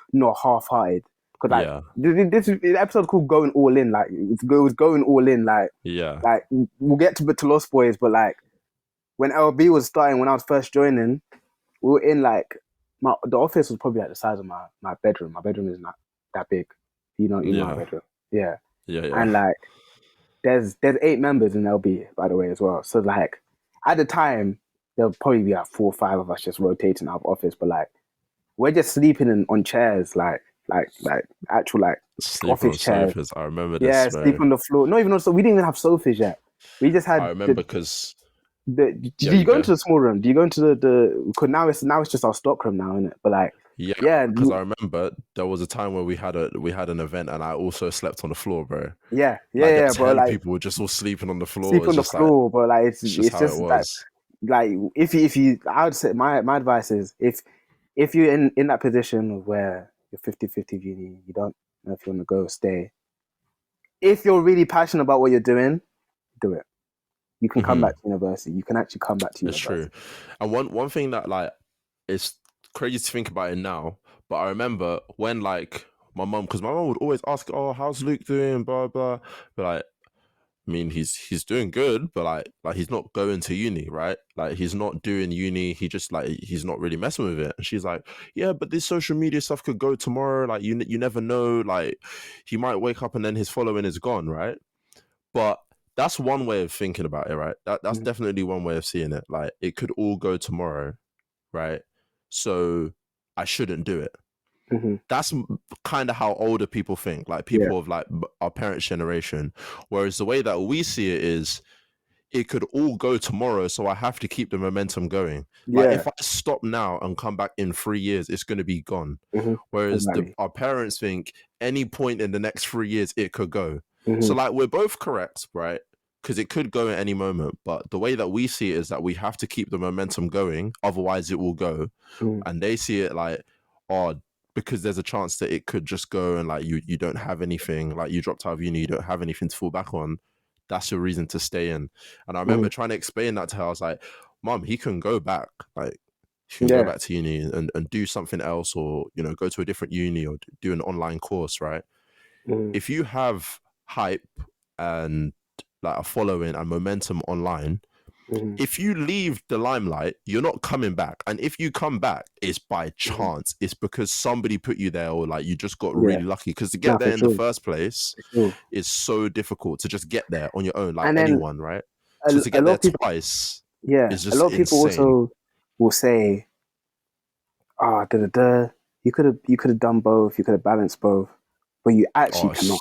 half-hearted. Because like Yeah. this episode's called "Going All In." Like it was going all in. Yeah. Like we'll get to Lost Boys, but like when LB was starting, when I was first joining, we were in like the office was probably like the size of my bedroom. My bedroom is not that big. You know my Yeah. bedroom. Yeah. Yeah. And like there's 8 members in LB, by the way, as well. So like at the time there'll probably be like 4 or 5 of us just rotating out of office, but like we're just sleeping on chairs, like actual like Sleeping office on chairs. sofas. I remember this, Yeah, sleep bro. on the floor. Not even on, so we didn't even have sofas yet. We just I had remember because do yeah, you you go go. into the small room? Do you go into the because now it's just our stock room now, isn't it? But like, Yeah, yeah, because I remember there was a time where we had an event and I also slept on the floor, bro. Like there yeah, was bro. hella Like people were just all sleeping on the floor. sleep It's on the just like floor, but like it's just it's how it just was. like if you I would say my advice is if you're in that position where you're 50-50 uni, you don't know if you want to go or stay. If you're really passionate about what you're doing, do it. You can come Hmm. back to university. You can actually come back to It's true. university. And one thing that like it's crazy to think about it now, but I remember when like my mum, because my mum would always ask, "Oh, how's Luke doing?" Blah blah. But like, I mean, he's doing good, but like he's not going to uni, right? Like he's not doing uni. He just like he's not really messing with it. And she's like, "Yeah, but this social media stuff could go tomorrow. Like you never know. Like he might wake up and then his following is gone, right?" But that's one way of thinking about it, right? That's Mm-hmm. definitely one way of seeing it. Like it could all go tomorrow, right? So I shouldn't do it. Mm-hmm. That's kind of how older people think, like Yeah, people of like our parents' generation. Whereas the way that we see it is, it could all go tomorrow, so I have to keep the momentum going. Like yeah, if I stop now and come back in 3 years, it's going to be gone. mm-hmm. Whereas Exactly. our parents think any point in the next 3 years it could go. Mm-hmm. So like we're both correct, right? Because it could go at any moment. But the way that we see it is that we have to keep the momentum going, otherwise it will go. Mm-hmm. And they see it like, oh, because there's a chance that it could just go and like you don't have anything, like you dropped out of uni, you don't have anything to fall back on. That's your reason to stay in. And I remember trying to explain that to her. I was like, Mom, he can go back. Like, he can go Yeah. back to uni and do something else, or, you know, go to a different uni or do an online course, right? Mm-hmm. If you have hype and like a following and momentum online, Mm-hmm. if you leave the limelight, you're not coming back. And if you come back, it's by Mm-hmm. chance. It's because somebody put you there, or like you just got Yeah. really lucky. Because to No, get for there in the sure. first place For sure. is so difficult to just get there on your own, like And then anyone, right? So to a get lot there of people, twice yeah, is a just lot of people insane. also will say, "Ah, da da da, you could have done both. You could have balanced both, but you actually Oh, cannot.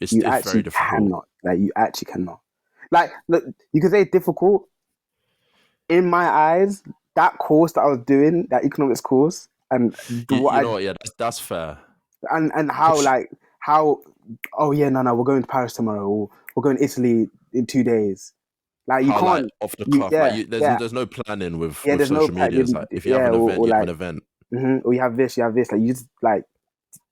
it's You very actually difficult. cannot. Like you actually cannot. Like look, you could say it's difficult. In my eyes, that course that I was doing, that economics course, and what You I know what? Yeah, that's fair. and how Cause like how oh yeah no we're going to Paris tomorrow or we're going to Italy in 2 days. Like you how like can't off the you cuff, like yeah you, yeah there's no planning yeah. with There's no social media. It's like if you have yeah an event, or you have like an event. or you have this like you just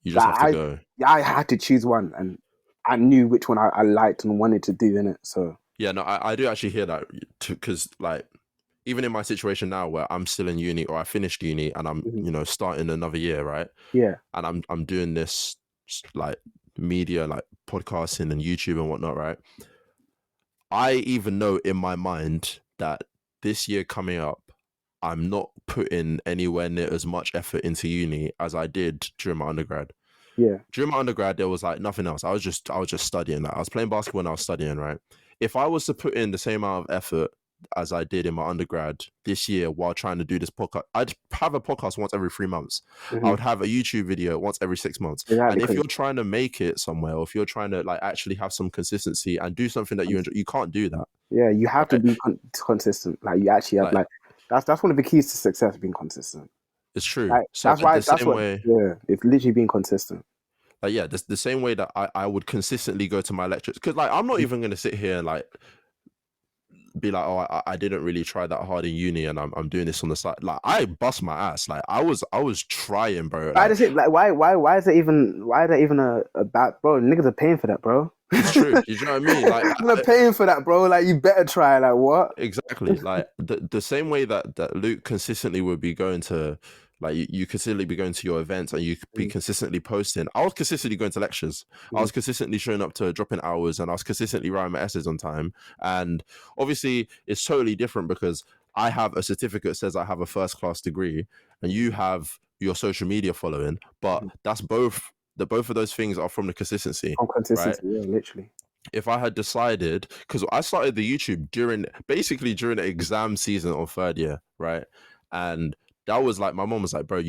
You just like have to go. I had to choose one and I knew which one I liked and wanted to do in it. So Yeah, no, I do actually hear that because like even in my situation now where I'm still in uni or I finished uni and I'm, mhm, you know, starting another year, right? yeah And I'm doing this like media, like podcasting and YouTube and whatnot, right? I even know in my mind that this year coming up, I'm not putting anywhere near as much effort into uni as I did during my undergrad. yeah During my undergrad, there was like nothing else. I was just studying. Like I was playing basketball and I was studying, right? If I was to put in the same amount of effort as I did in my undergrad this year while trying to do this podcast, I'd have a podcast once every 3 months. I mhm, would have a YouTube video once every 6 months. exactly And if because you're trying to make it somewhere, or if you're trying to like actually have some consistency and do something that you enjoy, you can't do that, yeah you have to right? be consistent. Like you actually have Like like that's one of the keys to success, being consistent. it's true. Like So like the that's same what way, yeah it's literally being consistent. like yeah, the same way that I would consistently go to my lectures, because like I'm not even gonna sit here and like be like, oh, I didn't really try that hard in uni, and I'm doing this on the side. Like I bust my ass. Like I was trying, bro. I Like just like why is that even a bad bro? Niggas are paying for that, bro. it's true. You know what I mean? Like They're paying for that, bro. Like you better try. Like what? exactly. Like the same way that Luke consistently would be going to Like you consistently be going to your events and you be consistently posting. I was consistently going to lectures. I was consistently showing up to drop-in hours, and I was consistently writing my essays on time. And obviously it's totally different because I have a certificate that says I have a first-class degree and you have your social media following, but that's both of those things are from the consistency. On consistency, right? yeah, literally. If I had decided, because I started the YouTube during the exam season of third year, right? And that was like, my mom was like, bro,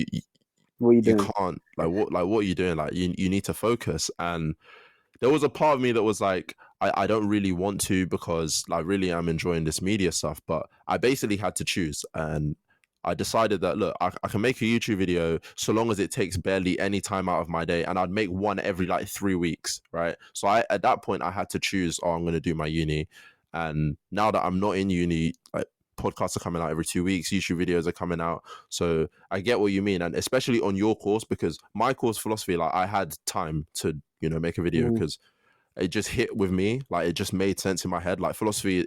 What are you you doing? can't, what are you doing? Like, you need to focus. And there was a part of me that was like, I don't really want to, because like really I'm enjoying this media stuff, but I basically had to choose. And I decided that, look, I can make a YouTube video so long as it takes barely any time out of my day, and I'd make one every like 3 weeks, right? So at that point I had to choose, I'm going to do my uni. And now that I'm not in uni, like, podcasts are coming out every 2 weeks, YouTube videos are coming out. So I get what you mean. And especially on your course, because my course philosophy, like, I had time to, make a video because it just hit with me. Like, it just made sense in my head. Like, philosophy,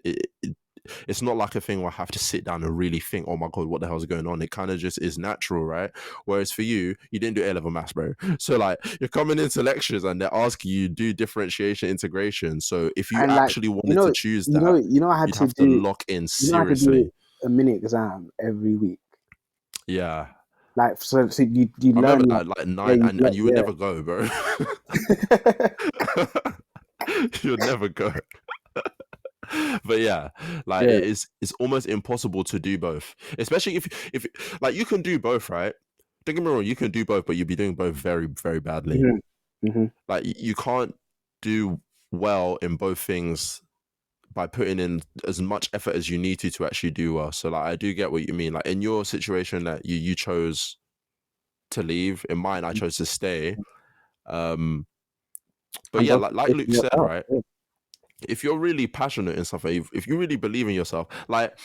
it's not like a thing where I have to sit down and really think, oh my God, what the hell's going on? It kind of just is natural, right? Whereas for you didn't do A-level maths, bro. So like, you're coming into lectures and they're asking you do differentiation integration. So if you And like, actually wanted to choose that, I had you'd to have do, to lock in I had to do seriously. a mini exam every week. Yeah. Like, so you I learn remember that, like 9, and you would never go, bro. You'd never go. But yeah, like, it's almost impossible to do both, especially if like, you can do both, right? Don't get me wrong, you can do both, but you'll be doing both very, very badly. Like, you can't do well in both things by putting in as much effort as you need to actually do well. So like, I do get what you mean. Like, in your situation that you chose to leave, in mine I chose to stay. But And yeah, both like Luke said, right? yeah. If you're really passionate in something, if you really believe in yourself, like,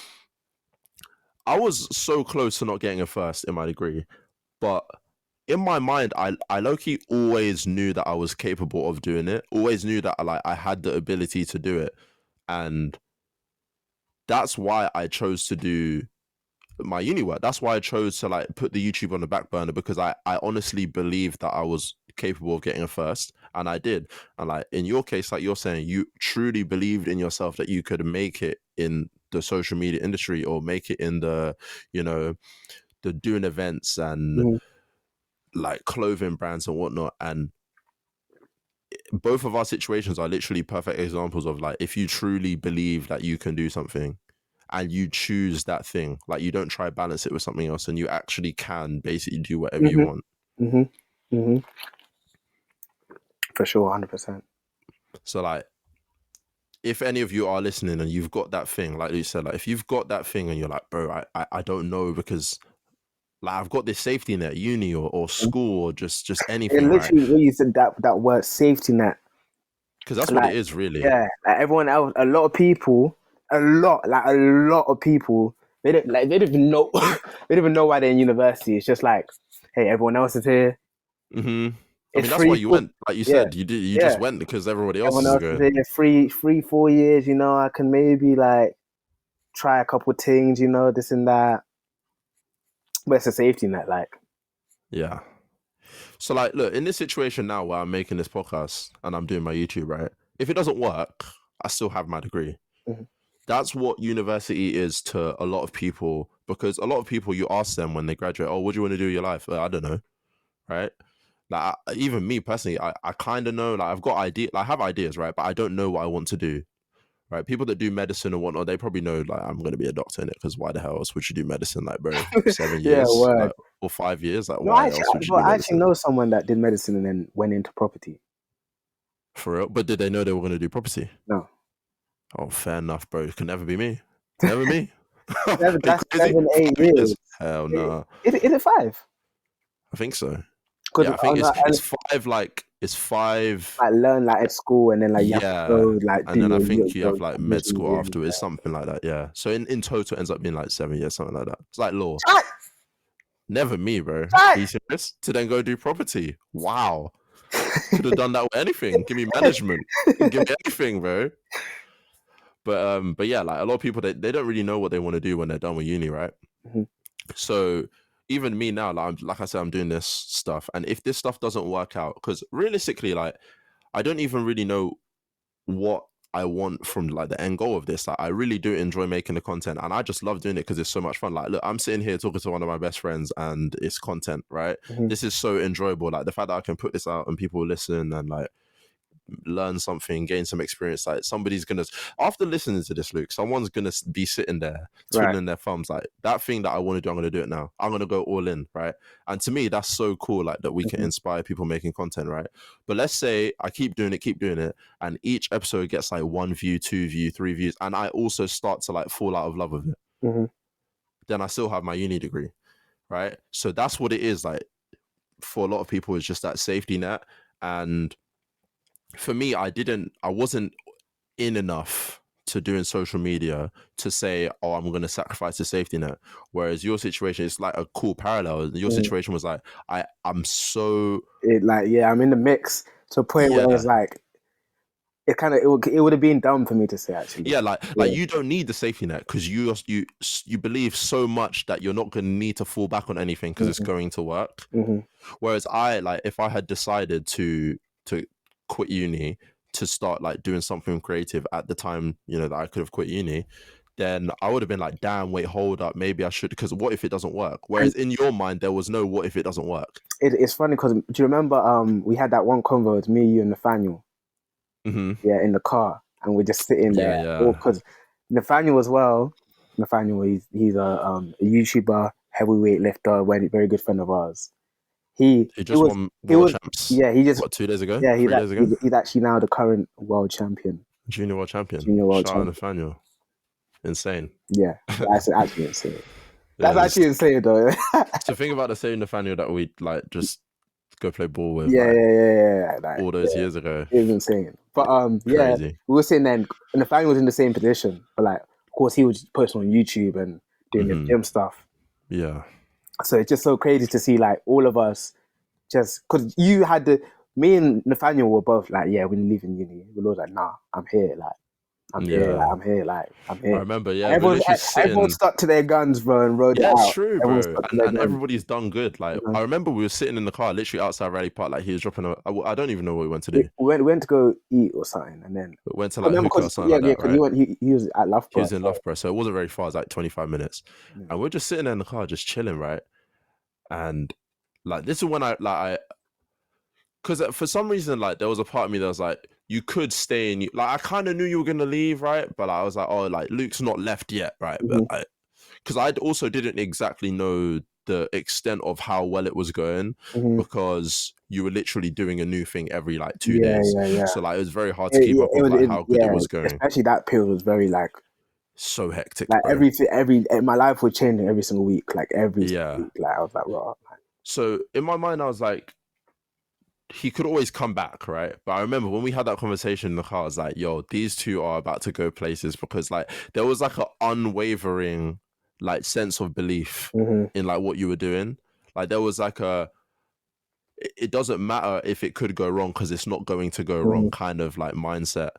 I was so close to not getting a first in my degree, but in my mind, I low-key always knew that I was capable of doing it. Always knew that I had the ability to do it, and that's why I chose to do my uni work. That's why I chose to like put the YouTube on the back burner, because I honestly believed that I was capable of getting a first, and I did. And like, in your case, like you're saying, you truly believed in yourself that you could make it in the social media industry, or make it in the, the doing events and like clothing brands and whatnot. And both of our situations are literally perfect examples of, like, if you truly believe that you can do something and you choose that thing, like, you don't try balance it with something else, and you actually can basically do whatever you want. For sure, 100%. So like, if any of you are listening and you've got that thing, like you said, like, if you've got that thing and you're like, bro, I don't know, because like, I've got this safety net, uni or school, or just anything, And right? literally, when you said that word safety net, Because that's what it is, really. Yeah, like everyone else, a lot of people, a lot of people, they don't even know, they don't even know why they're in university. It's just like, hey, everyone else is here. I mean, that's why you went. Like you said, you just went because everybody else Everyone is else going. is here. 4 years. I can maybe like try a couple things. This and that. But it's a safety net, like. Yeah. So like, look, in this situation now where I'm making this podcast and I'm doing my YouTube, right? If it doesn't work, I still have my degree. That's what university is to a lot of people, because a lot of people, you ask them when they graduate, oh, what do you want to do with your life? I don't know, right? Like, even me personally, I kind of know, like, I've got I have ideas, right? But I don't know what I want to do, right? People that do medicine and whatnot, they probably know, like, I'm going to be a doctor in it, because why the hell else would you do medicine? Like, bro, 7 years, word. like, or 5 years? Like, No, why else would you do medicine? I actually know someone that did medicine and then went into property. For real? But did they know they were going to do property? No. Oh, fair enough, bro. It can never be me. Never me. That's 7, 8 years. Hell no. Is it 5? I think so. Yeah, I think it's 5. Like, it's 5. Like, learn like at school, and then like you have to go, like, and then I think you have like med school afterwards, something like that. Yeah. So in total, it ends up being like 7 years, something like that. It's like law. Never me, bro. Are you serious? To then go do property. Wow. Could have done that with anything. Give me management. Give me anything, bro. But yeah, like, a lot of people, they don't really know what they want to do when they're done with uni, right? So even me now, like I said, I'm doing this stuff, and if this stuff doesn't work out, because realistically, like, I don't even really know what I want from like the end goal of this. Like, I really do enjoy making the content, and I just love doing it because it's so much fun. Like, look, I'm sitting here talking to one of my best friends, and it's content, right? Mhm. This is so enjoyable. Like, the fact that I can put this out and people listen and like learn something, gain some experience. Like, somebody's gonna, after listening to this, Luke, someone's gonna be sitting there Right. twiddling their thumbs, like, that thing that I want to do, I'm gonna do it now. I'm gonna go all in, right? And to me, that's so cool, like, that we can inspire people making content, right? But let's say I keep doing it, and each episode gets like 1 view, 2 view, 3 views, and I also start to like fall out of love with it. Mhm. Then I still have my uni degree, right? So that's what it is. Like, for a lot of people, it's just that safety net. And for me, I wasn't in enough to doing social media to say, oh, I'm going to sacrifice the safety net. Whereas your situation is like a cool parallel. Your situation was like, I'm so... I'm in the mix to a point where it's like, it would have been dumb for me to say, actually. Yeah, like you don't need the safety net because you believe so much that you're not going to need to fall back on anything because it's going to work. Whereas if I had decided to quit uni to start like doing something creative at the time, that I could have quit uni, then I would have been like, damn, wait, hold up, maybe I should, because what if it doesn't work? Whereas in your mind, there was no what if it doesn't work. It's funny because, do you remember we had that one convo with me, you, and Nathaniel? Yeah, in the car, and we're just sitting there. Because Nathaniel as well. Nathaniel, he's a YouTuber, heavyweight lifter, very good friend of ours. He just won world champs. Yeah, he just 2 days ago. Yeah, 3 days ago. He's actually now the current world champion. Junior world champion. Shout out Nathaniel. Insane. Yeah, that's actually insane. That's actually insane, though. So think about the same Nathaniel that we like just go play ball with. Yeah. Like, all those years ago. It was insane. But Crazy. we were sitting there, and Nathaniel was in the same position. But like, of course, he was posting on YouTube and doing the gym stuff. Yeah. So it's just so crazy to see like all of us, just because you had me and Nathaniel were both like, yeah, we're leaving uni. We're all like, nah, I'm here. Like, I'm here. I remember, yeah. Everyone stuck to their guns, bro, and rode it out. Yeah, it's true, bro. And everybody's done good. Like, I remember we were sitting in the car, literally outside Raleigh Park. Like, he was dropping I don't even know what we went to do. We went to go eat or something, and then we went to like hookah or something like that, right? He was at Loughborough. He was in Loughborough, so it wasn't very far. It was like 25 minutes, and we're just sitting there in the car, just chilling, right? And like, this is when because for some reason, like, there was a part of me that was like, you could stay in, like, I kind of knew you were gonna leave, right? But I was like, oh, like, Luke's not left yet, right? But because I also didn't exactly know the extent of how well it was going, because you were literally doing a new thing every like 2 days. So like, it was very hard to keep up with how good it was going. Especially that period was very like so hectic. Like, my life was changing every single week. Like every single week. Like, I was like, wow. So in my mind, I was like, he could always come back, right? But I remember when we had that conversation in the car, I was like, yo, these two are about to go places, because like there was like an unwavering like sense of belief in like what you were doing. Like, there was like it doesn't matter if it could go wrong because it's not going to go wrong kind of like mindset.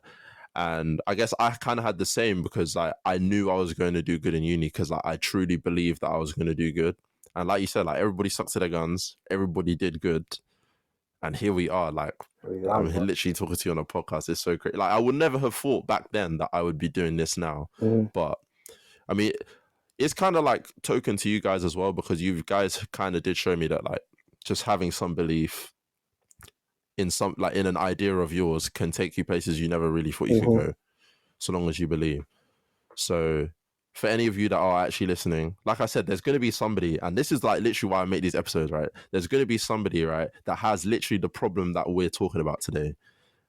And I guess I kind of had the same, because like I knew I was going to do good in uni, because like I truly believed that I was going to do good. And like you said, like, everybody stuck to their guns, everybody did good. And here we are, like, I'm literally talking to you on a podcast. It's so great. Like, I would never have thought back then that I would be doing this now. But I mean, it's kind of like token to you guys as well, because you guys kind of did show me that like just having some belief in an idea of yours can take you places you never really thought you could go, so long as you believe. So for any of you that are actually listening, like I said, there's going to be somebody, and this is like literally why I make these episodes, right? There's going to be somebody, right, that has literally the problem that we're talking about today.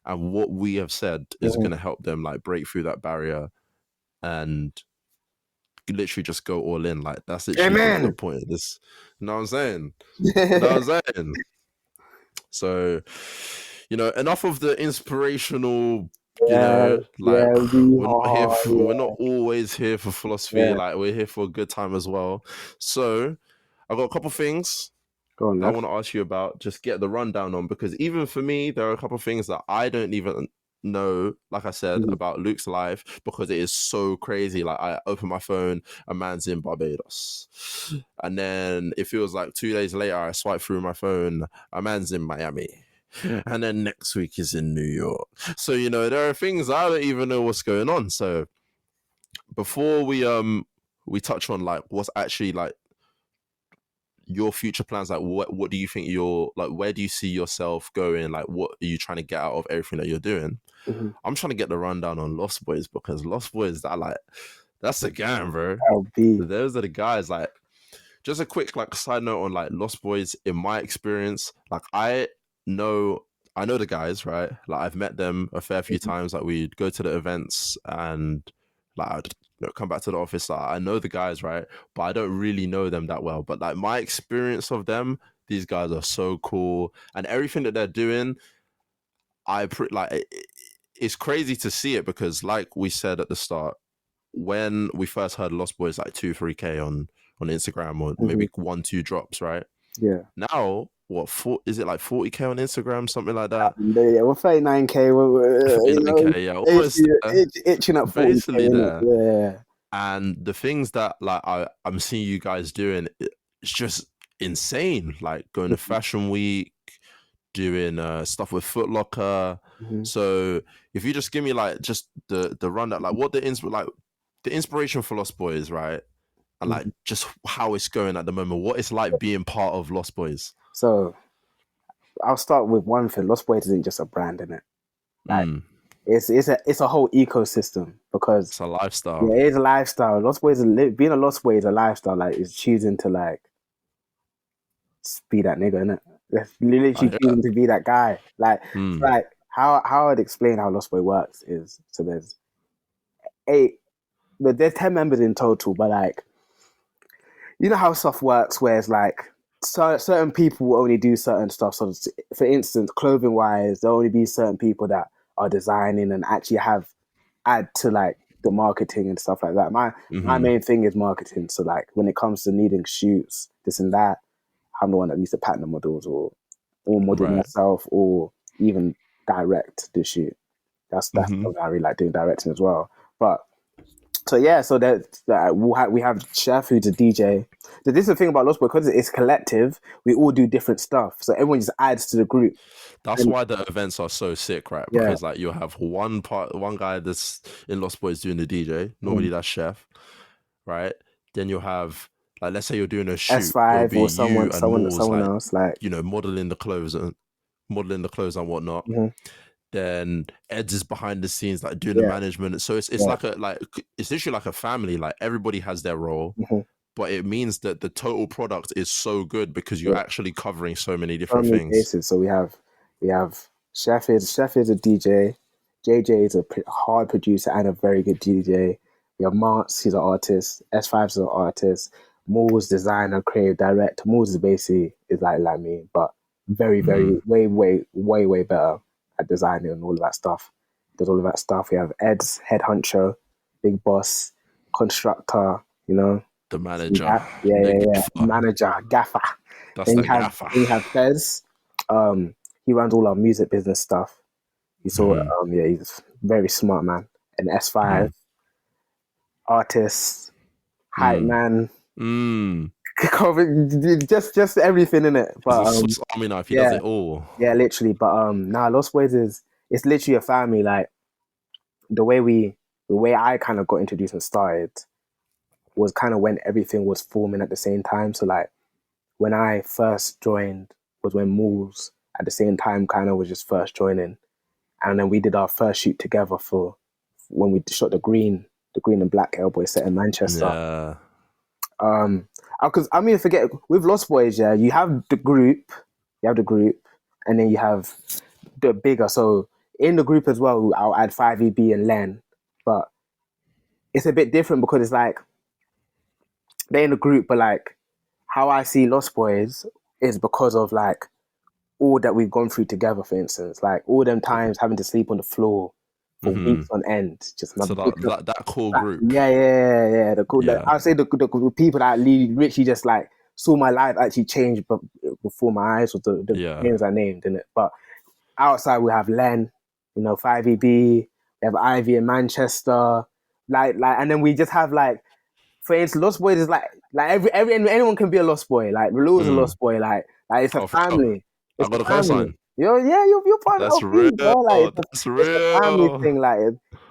And what we have said is going to help them like break through that barrier and literally just go all in. Like, that's literally the point of this. You know what I'm saying? So, enough of the inspirational, we're not always here for philosophy. Like, we're here for a good time as well. So I've got a couple things I want to ask you about, just get the rundown on, because even for me, there are a couple of things that I don't even know, like I said, Mhm. about Luke's life because it is so crazy. Like I open my phone, a man's in Barbados. And then it feels like 2 days later, I swipe through my phone, a man's in Miami. And then next week is in New York. So, you know, there are things I don't even know what's going on. So before we touch on like what's actually like your future plans, like what do you think you're like, where do you see yourself going, like what are you trying to get out of everything that you're doing? Mhm. I'm trying to get the rundown on Lost Boys because Lost Boys, that like, that's the gang, bro. LB. Those are the guys. Like, just a quick like side note on like Lost Boys. In my experience, like know I know the guys, right? Like I've met them a fair few Mhm. times. Like we'd go to the events and like I'd come back to the office. Like, I know the guys, right? But I don't really know them that well. But like my experience of them, these guys are so cool, and everything that they're doing, it's crazy to see it because, like we said at the start, when we first heard Lost Boys, like 2-3K on Instagram or Mhm. maybe 1-2 drops, right? Yeah. Now, is it like 40K on Instagram, something like that? Yeah, we're 39K. You know, 39K, yeah, almost there, itching at 40K, basically innit? there. Yeah. And the things that like I'm seeing you guys doing, it's just insane. Like going to Fashion Week, doing stuff with Foot Locker. Mhm. So if you just give me like just the rundown, like what the inspiration for Lost Boys, right? And like Mhm. just how it's going at the moment, what it's like being part of Lost Boys. So I'll start with one thing. Lost Boys isn't just a brand, innit? Like it's a whole ecosystem because It's a lifestyle. yeah, it is a lifestyle. Lost Boys, being a Lost Boy is a lifestyle. Like it's choosing to like be that nigga, innit? It's literally I hear choosing to be that guy. Like, that. like how I'd explain how Lost Boy works is so eight, there's 10 members in total, but like you know how stuff works, where it's like certain people will only do certain stuff. So, for instance, clothing wise, there'll only be certain people that are designing and actually add to like the marketing and stuff like that. My Mm-hmm. main thing is marketing. So, like when it comes to needing shoots, this and that, I'm the one that needs to pattern the models or model Right. myself or even direct the shoot. That's Mm-hmm. something I really like doing, directing as well. But so yeah, so that we have Chef who's a DJ. So this is the thing about Lost Boy, because it's collective. We all do different stuff, so everyone just adds to the group. That's And why the events are so sick, right? yeah, Because like you'll have one guy that's in Lost Boys doing the DJ. mhm. Normally that's Chef, right? Then you'll have like, let's say you're doing a shoot, it'll S5 be or you and Moors someone like, else. Like, you know, modeling the clothes and whatnot. mhm. Then Eds is behind the scenes like doing the Yeah, management. So it's yeah, like it's literally like a family. Like everybody has their role, mhm, but it means that the total product is so good because you're yeah. actually covering so many So different many things. bases. So we have Chef is a DJ. JJ is a hard producer and a very good DJ. We have Mars, he's an artist. S5 is an artist. Moore's designer, creative director. Moore's is basically is like me, but very, Mm-hmm. very, way, way, way, way better at designing and all of that stuff. Does all of that stuff. We have Ed's head honcho, big boss, constructor, you know. The So we manager, have, yeah, the yeah, yeah. gaffer. Manager, gaffer. That's Then the gaffer. you have Fez. He runs all our music business stuff. Mm-hmm. Yeah, he's very smart man. And S5 Mm-hmm. artist, hype Mm. man, Mm. just everything in it. He's But a Swiss Army knife. He does yeah, it all. yeah, literally. But nah, Lost Boys is it's literally a family. Like the way the way I kind of got introduced and started was kind of when everything was forming at the same time. So like when I first joined was when Mools at the same time kind of was just first joining, and then we did our first shoot together for when we shot the green and black Hellboy set in Manchester. Yeah. Because I mean, forget with Lost Boys, yeah, you have the group, and then you have the bigger. So in the group as well, I'll add 5EB and Len, but it's a bit different because it's like they're in the group, but like how I see Lost Boys is because of like all that we've gone through together. For instance, like all them times having to sleep on the floor for Mm-hmm. weeks on end, just my So that core group. yeah. Yeah. I'd say the people that literally just like saw my life actually change, before my eyes was the Yeah. names I named in it. But outside we have Len, you know, 5EB, we have Ivy in Manchester, and then we just have like, for instance, Lost Boys is like anyone can be a Lost Boy. Like Lulu's a Lost Boy. Like it's a Oh, for sure. family. I It's got a a family. cosign. You're part of That's LP, bro. Like real. That's it's a family real. thing. Like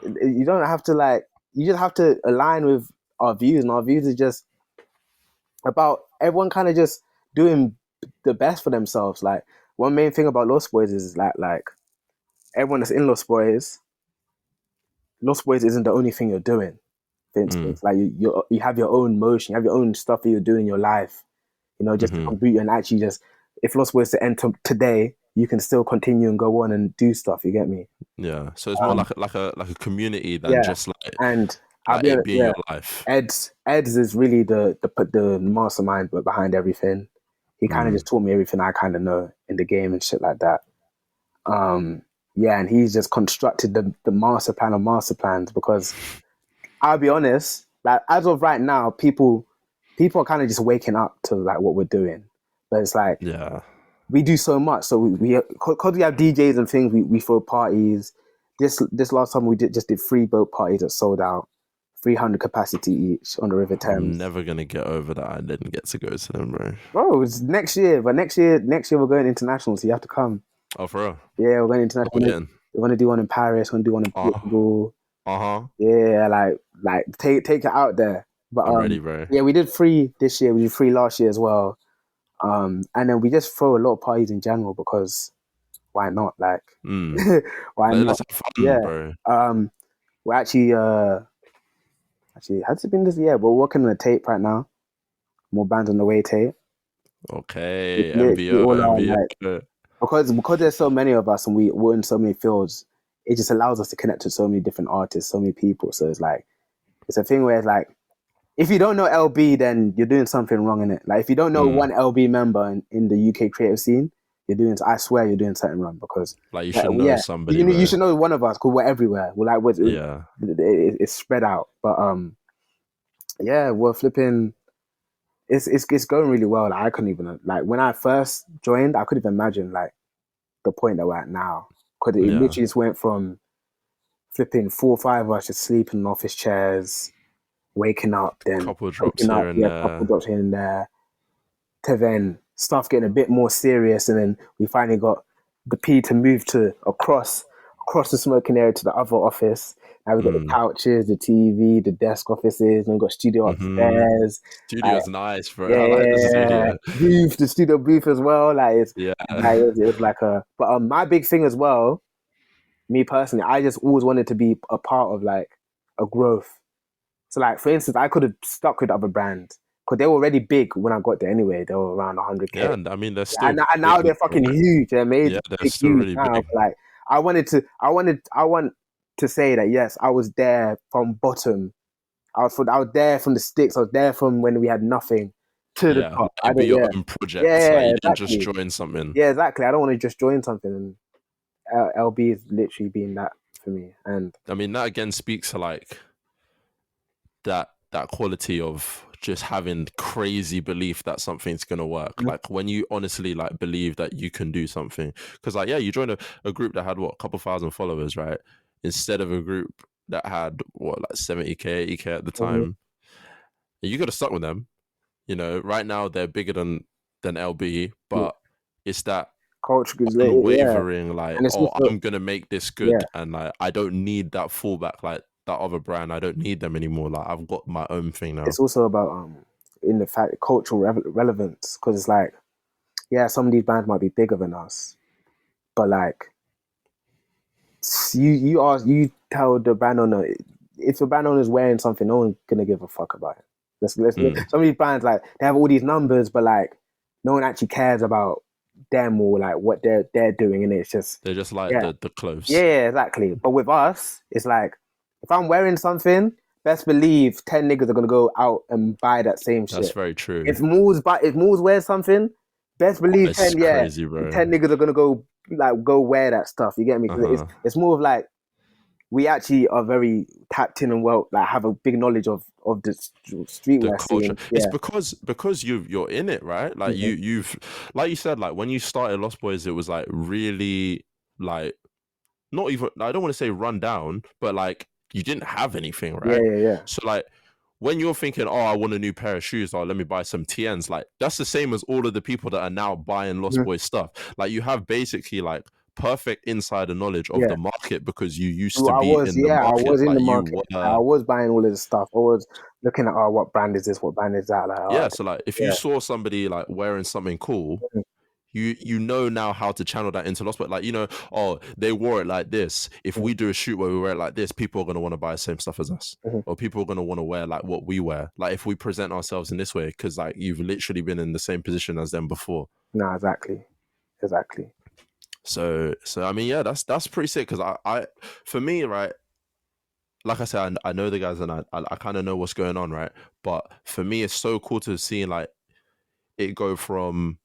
you don't have to like, you just have to align with our views, and our views is just about everyone kind of just doing the best for themselves. Like one main thing about Lost Boys is like everyone that's in Lost Boys isn't the only thing you're doing. For instance, like you have your own motion, you have your own stuff that you're doing in your life. You know, just to contribute and actually just, if Lost Boys to end today, you can still continue and go on and do stuff. You get me? Yeah. So it's more like a community than Yeah. just And I'll like be it honest, being your life. Eds is really the mastermind behind everything. He kind of just taught me everything I kind of know in the game and shit like that. Yeah, and he's just constructed the master plan of master plans, because I'll be honest, like as of right now, people are kind of just waking up to like what we're doing, but it's like we do so much. So we because we have DJs and things, we throw parties. This last time we just did 3 boat parties that sold out, 300 capacity each on the River Thames. I'm never gonna get over that I didn't get to go to them, bro. Bro, it's next year, but next year we're going international, so you have to come. Oh, for real? Yeah, we're going international. We're gonna do one in Paris. We're gonna do one in Portugal. Yeah, like take it out there. But I'm ready, bro. Yeah, we did 3 this year. We did 3 last year as well. And then we just throw a lot of parties in general, because why not? Like, why not? Let's have fun, bro. We're actually has it been this year? We're working on a tape right now. More bands on the way tape. Okay, MVO. Because there's so many of us and we're in so many fields, it just allows us to connect to so many different artists, so many people. So it's like, it's a thing where it's like, if you don't know LB, then you're doing something wrong in it. Like if you don't know one LB member in the UK creative scene, I swear you're doing something wrong, because like you should know somebody. You should know one of us, because we're everywhere. We're like, it's spread out. But yeah, we're flipping. It's going really well. Like I couldn't even, like when I first joined, I couldn't even imagine like the point that we're at now, because it literally just went from flipping 4 or 5 of us just sleeping in office chairs, waking up, then couple drops here and there, to then stuff getting a bit more serious, and then we finally got the P to move to across the smoking area to the other office. Now we've got the couches, the TV, the desk offices, and we've got studio upstairs. Studio's nice, bro. I like the studio. Booth, the studio booth as well. Like it was like a. But my big thing as well, me personally, I just always wanted to be a part of like a growth. So like, for instance, I could have stuck with other brands, because they were already big when I got there anyway. They were around 100K. Yeah, and I mean, they're still... And now they're fucking huge. They're amazing. Yeah, they're still really now. big. But like, I want to say that, yes, I was there from bottom. I was there from the sticks. I was there from when we had nothing to the top. It'd be your own project. Yeah, like, you didn't just join something. Yeah, exactly. I don't want to just join something. And LB has literally been that for me. And I mean, that again speaks to like that quality of just having crazy belief that something's gonna work. Like when you honestly like believe that you can do something. Because like, yeah, you joined a group that had a couple thousand followers, right? Instead of a group that had like 70K, 80K at the time. You could have stuck with them. You know, right now they're bigger than LB, but it's that culture unwavering, like, also, I'm gonna make this good, and like I don't need that fallback like that other brand. I don't need them anymore. Like I've got my own thing now. It's also about in the fact cultural relevance, because it's like, yeah, some of these brands might be bigger than us, but like you tell the brand owner, if the brand owner is wearing something, no one's gonna give a fuck about it. Some of these brands, like, they have all these numbers, but like no one actually cares about them or like what they're doing, and it's just they're just like the clothes. Yeah, exactly. But with us, it's like, if I'm wearing something, best believe 10 niggas are gonna go out and buy that same shit. That's very true. If Moose wears something, best believe 10 crazy, bro. 10 niggas are gonna go wear that stuff. You get me? It's more of like, we actually are very tapped in and have a big knowledge of the streetwear culture. Scene. It's because you're in it, right? Like you've like you said, like when you started Lost Boys, it was like really like not even, I don't want to say run down, but like you didn't have anything, Yeah, right? yeah, yeah. So like when you're thinking, oh, I want a new pair of shoes, or let me buy some TNs, like that's the same as all of the people that are now buying Lost Mhm. Boys stuff. Like you have basically like perfect insider knowledge of Yeah. the market because you used So to I be was, in the yeah, I market. was in the Like you market. I were, was buying all of this stuff. I was looking at, oh, what brand is this? What brand is that? Like, oh, yeah. So like if you yeah. saw somebody like wearing something cool, Mhm. you know now how to channel that into Lost Boys. Like, you know, oh, they wore it like this. If we do a shoot where we wear it like this, people are gonna want to buy the same stuff as us. Mhm. Or people are gonna want to wear like what we wear. Like if we present ourselves in this way, because like you've literally been in the same position as them before. No, exactly. So I mean, yeah, that's pretty sick. Because for me, right, like I said, I know the guys and I kind of know what's going on, right. But for me, it's so cool to see like it go from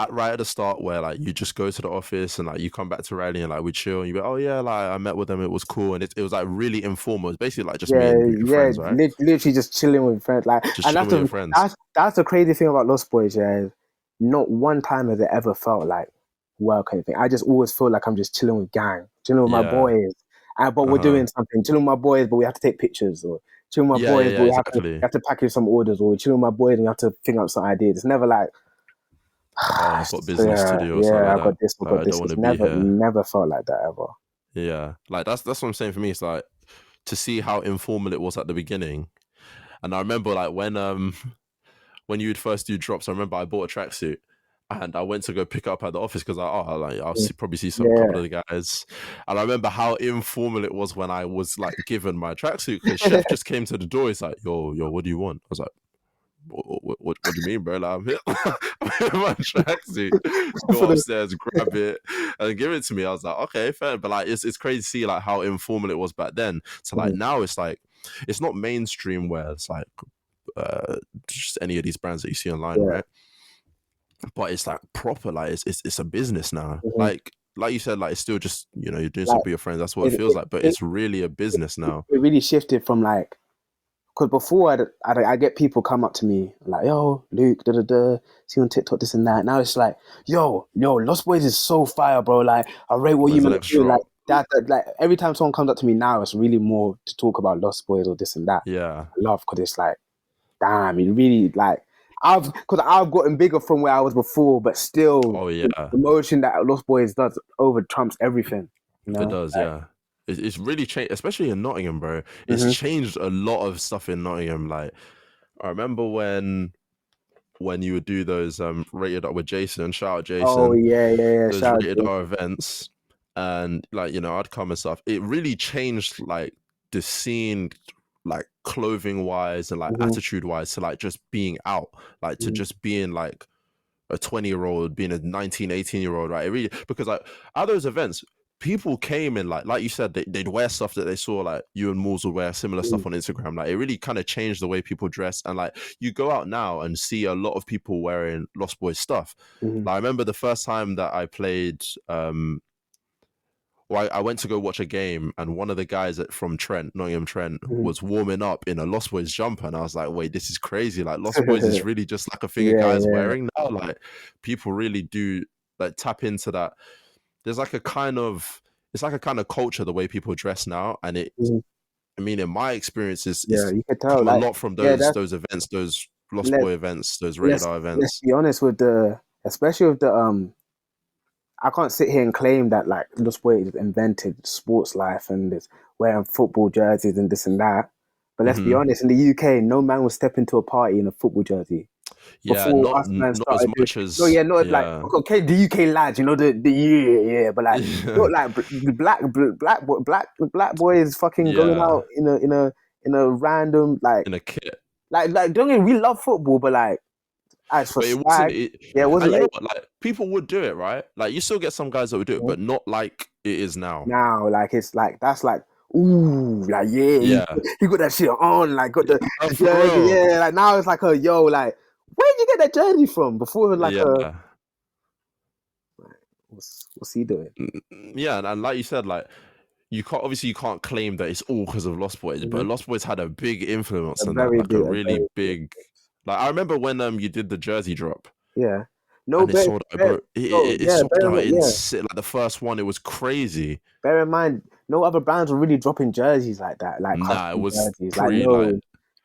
right at the start where like you just go to the office and like you come back to Raleigh and like we chill and you go, oh yeah, like I met with them, it was cool, and it was like really informal. It's basically like just Yeah, meeting with your yeah, friends, right? literally just chilling with friends. Like, Just and chilling with your friends. that's the crazy thing about Lost Boys. Yeah, not one time has it ever felt like work or anything. I just always feel like I'm just chilling with gang, chilling with my Yeah. boys. But we're Uh-huh. doing something. Chilling with my boys, but we have to take pictures. Or chilling with my boys, Yeah, but we exactly. have to package some orders. Or chilling with my boys, and we have to think up some ideas. It's never like, Oh, I've got business to yeah, do or something yeah, like I that. got this, I Like, got I don't this. want It's to be here. never felt like that ever. Yeah. Like that's what I'm saying for me. It's like to see how informal it was at the beginning. And I remember like when you would first do drops, I remember I bought a tracksuit and I went to go pick up at the office because I'll probably see some couple Yeah. of the guys. And I remember how informal it was when I was like given my tracksuit because Chef just came to the door. He's like, yo, what do you want? I was like, what do you mean, bro? Like, I'm here. I'm here in my tracksuit. For Go the, upstairs, grab it, and give it to me. I was like, okay, fair. But like, it's crazy to see like how informal it was back then. So like now it's like it's not mainstream where it's like just any of these brands that you see online, yeah. right? But it's like proper, like it's a business now. Mhm. Like you said, like it's still just you're doing Like something with your friends. That's what it it, feels it, like. But it, it's really a business now. it really shifted from like, because before I get people come up to me like, yo, Luke, da da da, see you on TikTok, this and that. Now it's like, yo, Lost Boys is so fire, bro. Like, I rate what you Where's the man next do. Like drop? like every time someone comes up to me now, it's really more to talk about Lost Boys or this and that. Yeah. I love because it's like, damn, it really like because I've gotten bigger from where I was before, but still Oh the yeah. emotion that Lost Boys does over trumps everything. You It know? does, yeah. It's really changed, especially in Nottingham, bro. It's Hmm. changed a lot of stuff in Nottingham. Like, I remember when you would do those rated R with Jason, shout out Oh Jason, yeah, yeah, yeah. those Shout out rated to R events, and like I'd come and stuff. It really changed like the scene, like clothing wise and like you. attitude wise, to like just being out, like to Hmm. just being like a 20-year-old being a 19, 18-year-old, right? It really, because like at those events, people came in like you said, they'd wear stuff that they saw like you and Moores would wear similar Hmm. stuff on Instagram. Like it really kind of changed the way people dress. And like you go out now and see a lot of people wearing Lost Boys stuff. Hmm. Like I remember the first time that I played well, I went to go watch a game, and one of the guys from Nottingham Trent, Hmm. was warming up in a Lost Boys jumper, and I was like, "Wait, this is crazy! Like Lost Boys is really just like a thing of Yeah, guys yeah. wearing now. Like people really do like tap into that. There's like it's like a kind of culture the way people dress now, and Mhm. I mean, in my experience, Yeah, it's you could tell. come a Like, lot from yeah, those events, those Lost let Boy events, those rated let's R let's events. be honest with especially with I can't sit here and claim that like Lost Boys invented sports life and is wearing football jerseys and this and that. But let's be Hmm. honest, in the UK, no man will step into a party in a football jersey. Yeah, Before us man not as started doing, much no, as yeah, not like yeah. okay, the UK lads, yeah, but like not like black boys fucking going Yeah, out in a random in a kit. don't get me, we love football, but like as for But it wasn't swag, it, yeah, it wasn't and you like know what? Like people would do it, right? Like you still get some guys that would do it, but not like it is now. now, like it's like that's like ooh, like yeah, Yeah, he got that shit on, like got the for jersey, real. yeah, like now it's like a yo, like where'd you get that jersey from? Before it was like a Yeah, what's he doing? yeah, and like you said, like you can't claim that it's all because of Lost Boys, but Hmm. Lost Boys had a big influence A on that, very like a big, really big. Like I remember when you did the jersey drop. yeah. No, and it sold out, bro. It yeah, sold out in like the first one. It was crazy. bear in mind, no other brands were really dropping jerseys like that, like Nah, it custom was jerseys. Like pretty like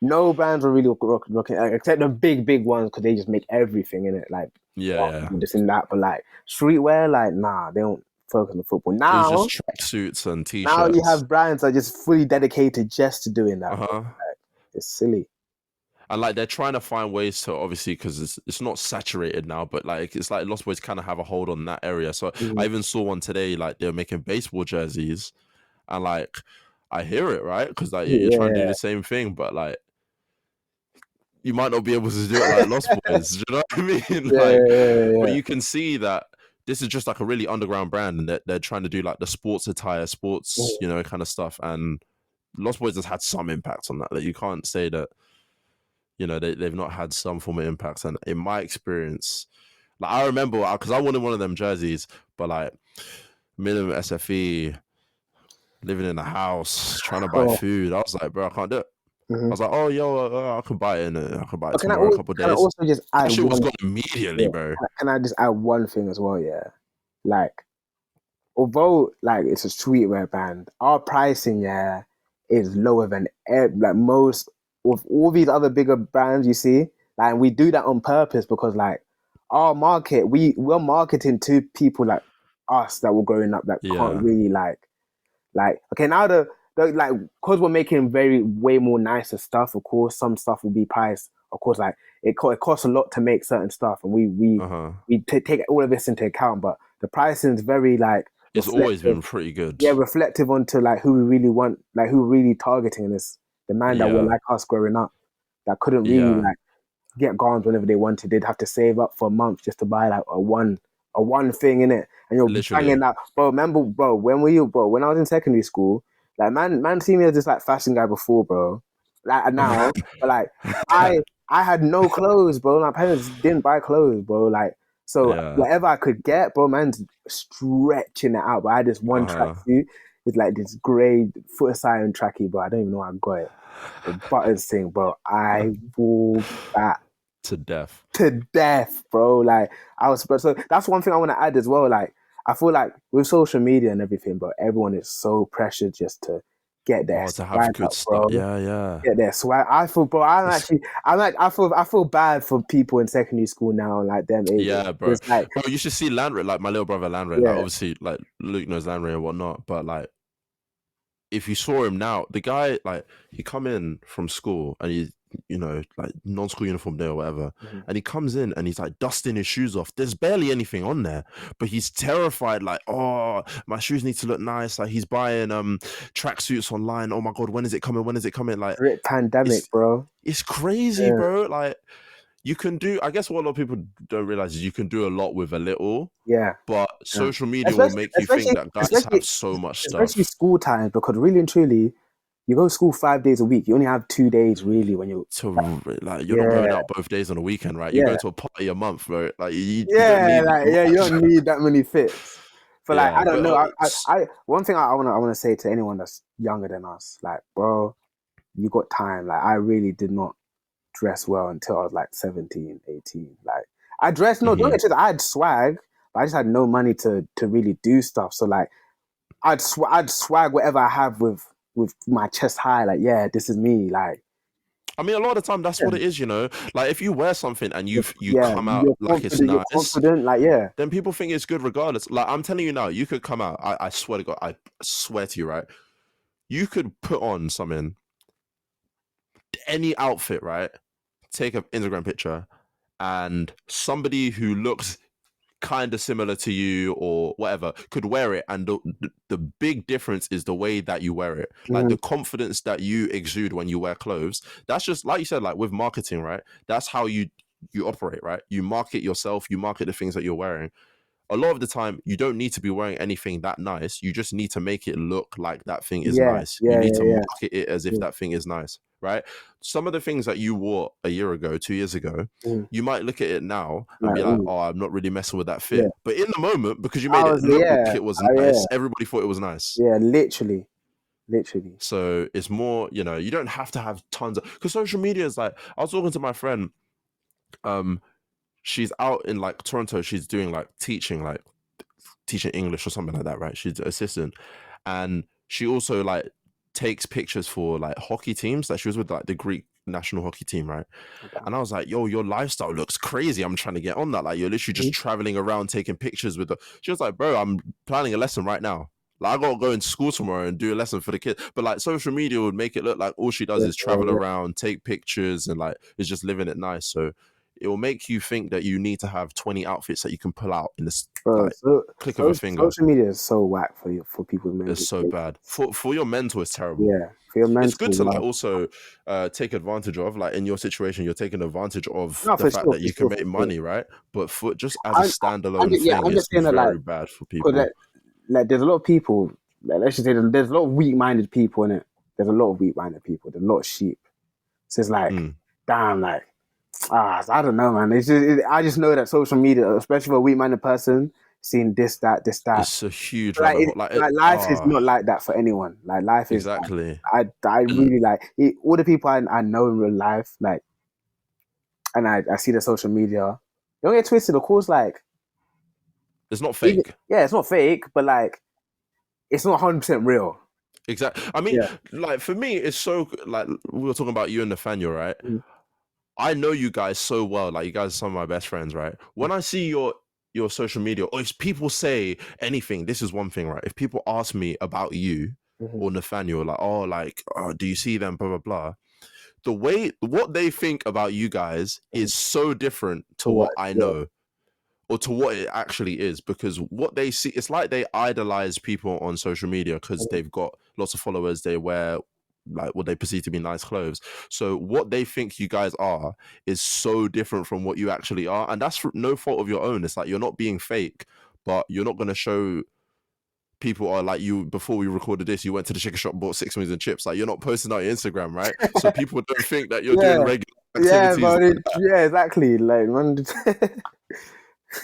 no brands were really rocking, like, except the big ones because they just make everything in it, like yeah. this and that. But like streetwear, like nah, they don't focus on the football. It was just tracksuits and Now you t-shirts. have brands that are just fully dedicated just to doing that. Uh-huh. Like, it's silly. And like they're trying to find ways to obviously because it's not saturated now, but like it's like Lost Boys kind of have a hold on that area. So I even saw one today, like they're making baseball jerseys, and like I hear it right because like you're trying to do the same thing, but like you might not be able to do it like Lost Boys. Do you know what I mean? But you can see that this is just like a really underground brand, and they're trying to do like the sports attire, sports, you know, kind of stuff. And Lost Boys has had some impact on that. That you can't say that, you know, they've not had some form of impact. And in my experience, like I remember, because I wanted one of them jerseys, but like minimum SFE, living in a house, trying to buy food, I was like, bro, I can't do it. I was like, oh, yo, I could buy it. I could buy it tomorrow, a couple of days. Can I also just add that shit was gone immediately, bro. Can I just add one thing as well? Yeah, like although like it's a streetwear band, our pricing is lower than like most of all these other bigger brands you see. Like we do that on purpose because like our market, we're marketing to people like us that were growing up that can't really like okay now the like because we're making way more nicer stuff. Of course, some stuff will be priced. Of course, like it costs a lot to make certain stuff, and we take all of this into account. But the pricing is very like it's always been pretty good. Yeah, reflective onto like who we really want, like who we're really targeting in this. The man that were like us growing up, that couldn't really like get garms whenever they wanted. They'd have to save up for a month just to buy like a one thing in it, and you're banging that, bro. Remember, bro, when I was in secondary school, like man, see me as this like fashion guy before, bro. Like now, but like I had no clothes, bro. My parents didn't buy clothes, bro. Like so, whatever I could get, bro, man's stretching it out. But I had this one tracksuit with like this grey foot asylum trackie, bro. I don't even know how I got it. The buttons thing, bro. I wore that to death, bro. Like I was, so that's one thing I want to add as well. Like I feel like with social media and everything, bro, everyone is so pressured just to get their to have good up, stuff. bro. Yeah. Get their swag. I feel, bro. I feel bad for people in secondary school now, like them ages. Yeah, bro. It's like, bro, you should see Landry, like my little brother Landry. Like obviously, like Luke knows Landry and whatnot, but like if you saw him now, the guy like he come in from school and he, you know, like non-school uniform day or whatever, and he comes in and he's like dusting his shoes off. There's barely anything on there, but he's terrified. Like, oh, my shoes need to look nice. Like he's buying tracksuits online. Oh my god, when is it coming? When is it coming? Like pandemic, bro. It's crazy, bro. Like you can do. I guess what a lot of people don't realize is you can do a lot with a little. Yeah. But social media will make you think that guys have so much stuff. Especially school times, because really and truly, you go to school 5 days a week. You only have 2 days really when you're like you're not going out both days on a weekend, right? You're going to a party a month, bro. Like you don't need that many fits. But like I don't know. I one thing I wanna say to anyone that's younger than us, like, bro, you got time. Like I really did not dress well until I was like 17, 18. Like I dressed don't get to I had swag, but I just had no money to really do stuff. So like I'd swag whatever I have with my chest high. Like this is me. Like I mean, a lot of the time that's what it is, you know. Like if you wear something and you come out like it's nice, confident, like then people think it's good regardless. Like I'm telling you now, you could come out. I swear to God, I swear to you, right? You could put on something, any outfit, right? Take an Instagram picture, and somebody who looks kind of similar to you or whatever could wear it, and the big difference is the way that you wear it, like the confidence that you exude when you wear clothes. That's just like you said, like with marketing, right? That's how you operate, right? You market yourself, you market the things that you're wearing. A lot of the time you don't need to be wearing anything that nice. You just need to make it look like that thing is nice. You need to market it as if that thing is nice, right? Some of the things that you wore a year ago, 2 years ago, you might look at it now and be like, oh, I'm not really messing with that fit. But in the moment, because you made it look like it was nice, everybody thought it was nice. Yeah, literally. So it's more, you know, you don't have to have tons of, because social media is like, I was talking to my friend, she's out in like Toronto. She's doing like teaching English or something like that, right? She's an assistant, and she also like takes pictures for like hockey teams. Like she was with like the Greek national hockey team, right? Okay. And I was like, yo, your lifestyle looks crazy. I'm trying to get on that. Like you're literally just traveling around taking pictures with the. She was like, bro, I'm planning a lesson right now. Like I gotta go into school tomorrow and do a lesson for the kids. But like social media would make it look like all she does is travel around, take pictures, and like is just living it nice. So it will make you think that you need to have 20 outfits that you can pull out in this like click of a finger. Social media is so whack for people. It's so bad. For your mental, it's terrible. Yeah, for your mental. It's good to like also take advantage of. Like in your situation, you're taking advantage of the fact that you can make money, right? But for just as a standalone thing, it's very bad for people. Like there's a lot of people. Like, let's just say there's a lot of weak-minded people in it. There's a lot of weak-minded people. There's a lot of sheep. So it's like, damn, like. I don't know, man. I just know that social media, especially for a weak-minded person, seeing this, that. It's a huge like life is not like that for anyone. Like life is exactly. Like, I really like all the people I know in real life. Like, and I see the social media. Don't get twisted. Of course, like it's not fake. It's not fake, but like it's not 100% real. Exactly. I mean, like for me, it's so like we were talking about you and Nathaniel, right? I know you guys so well. Like you guys are some of my best friends, right? When I see your social media, or if people say anything, this is one thing, right? If people ask me about you or Nathaniel, like, do you see them, blah, blah, blah. What they think about you guys is so different to what I know or to what it actually is, because what they see, it's like they idolize people on social media because they've got lots of followers, they wear like what they perceive to be nice clothes. So what they think you guys are is so different from what you actually are. And that's no fault of your own. It's like you're not being fake, but you're not going to show people are like you. Before we recorded this, you went to the chicken shop, bought 6 million chips. Like you're not posting out your Instagram, right? So people don't think that you're doing regular activities. Exactly. Like,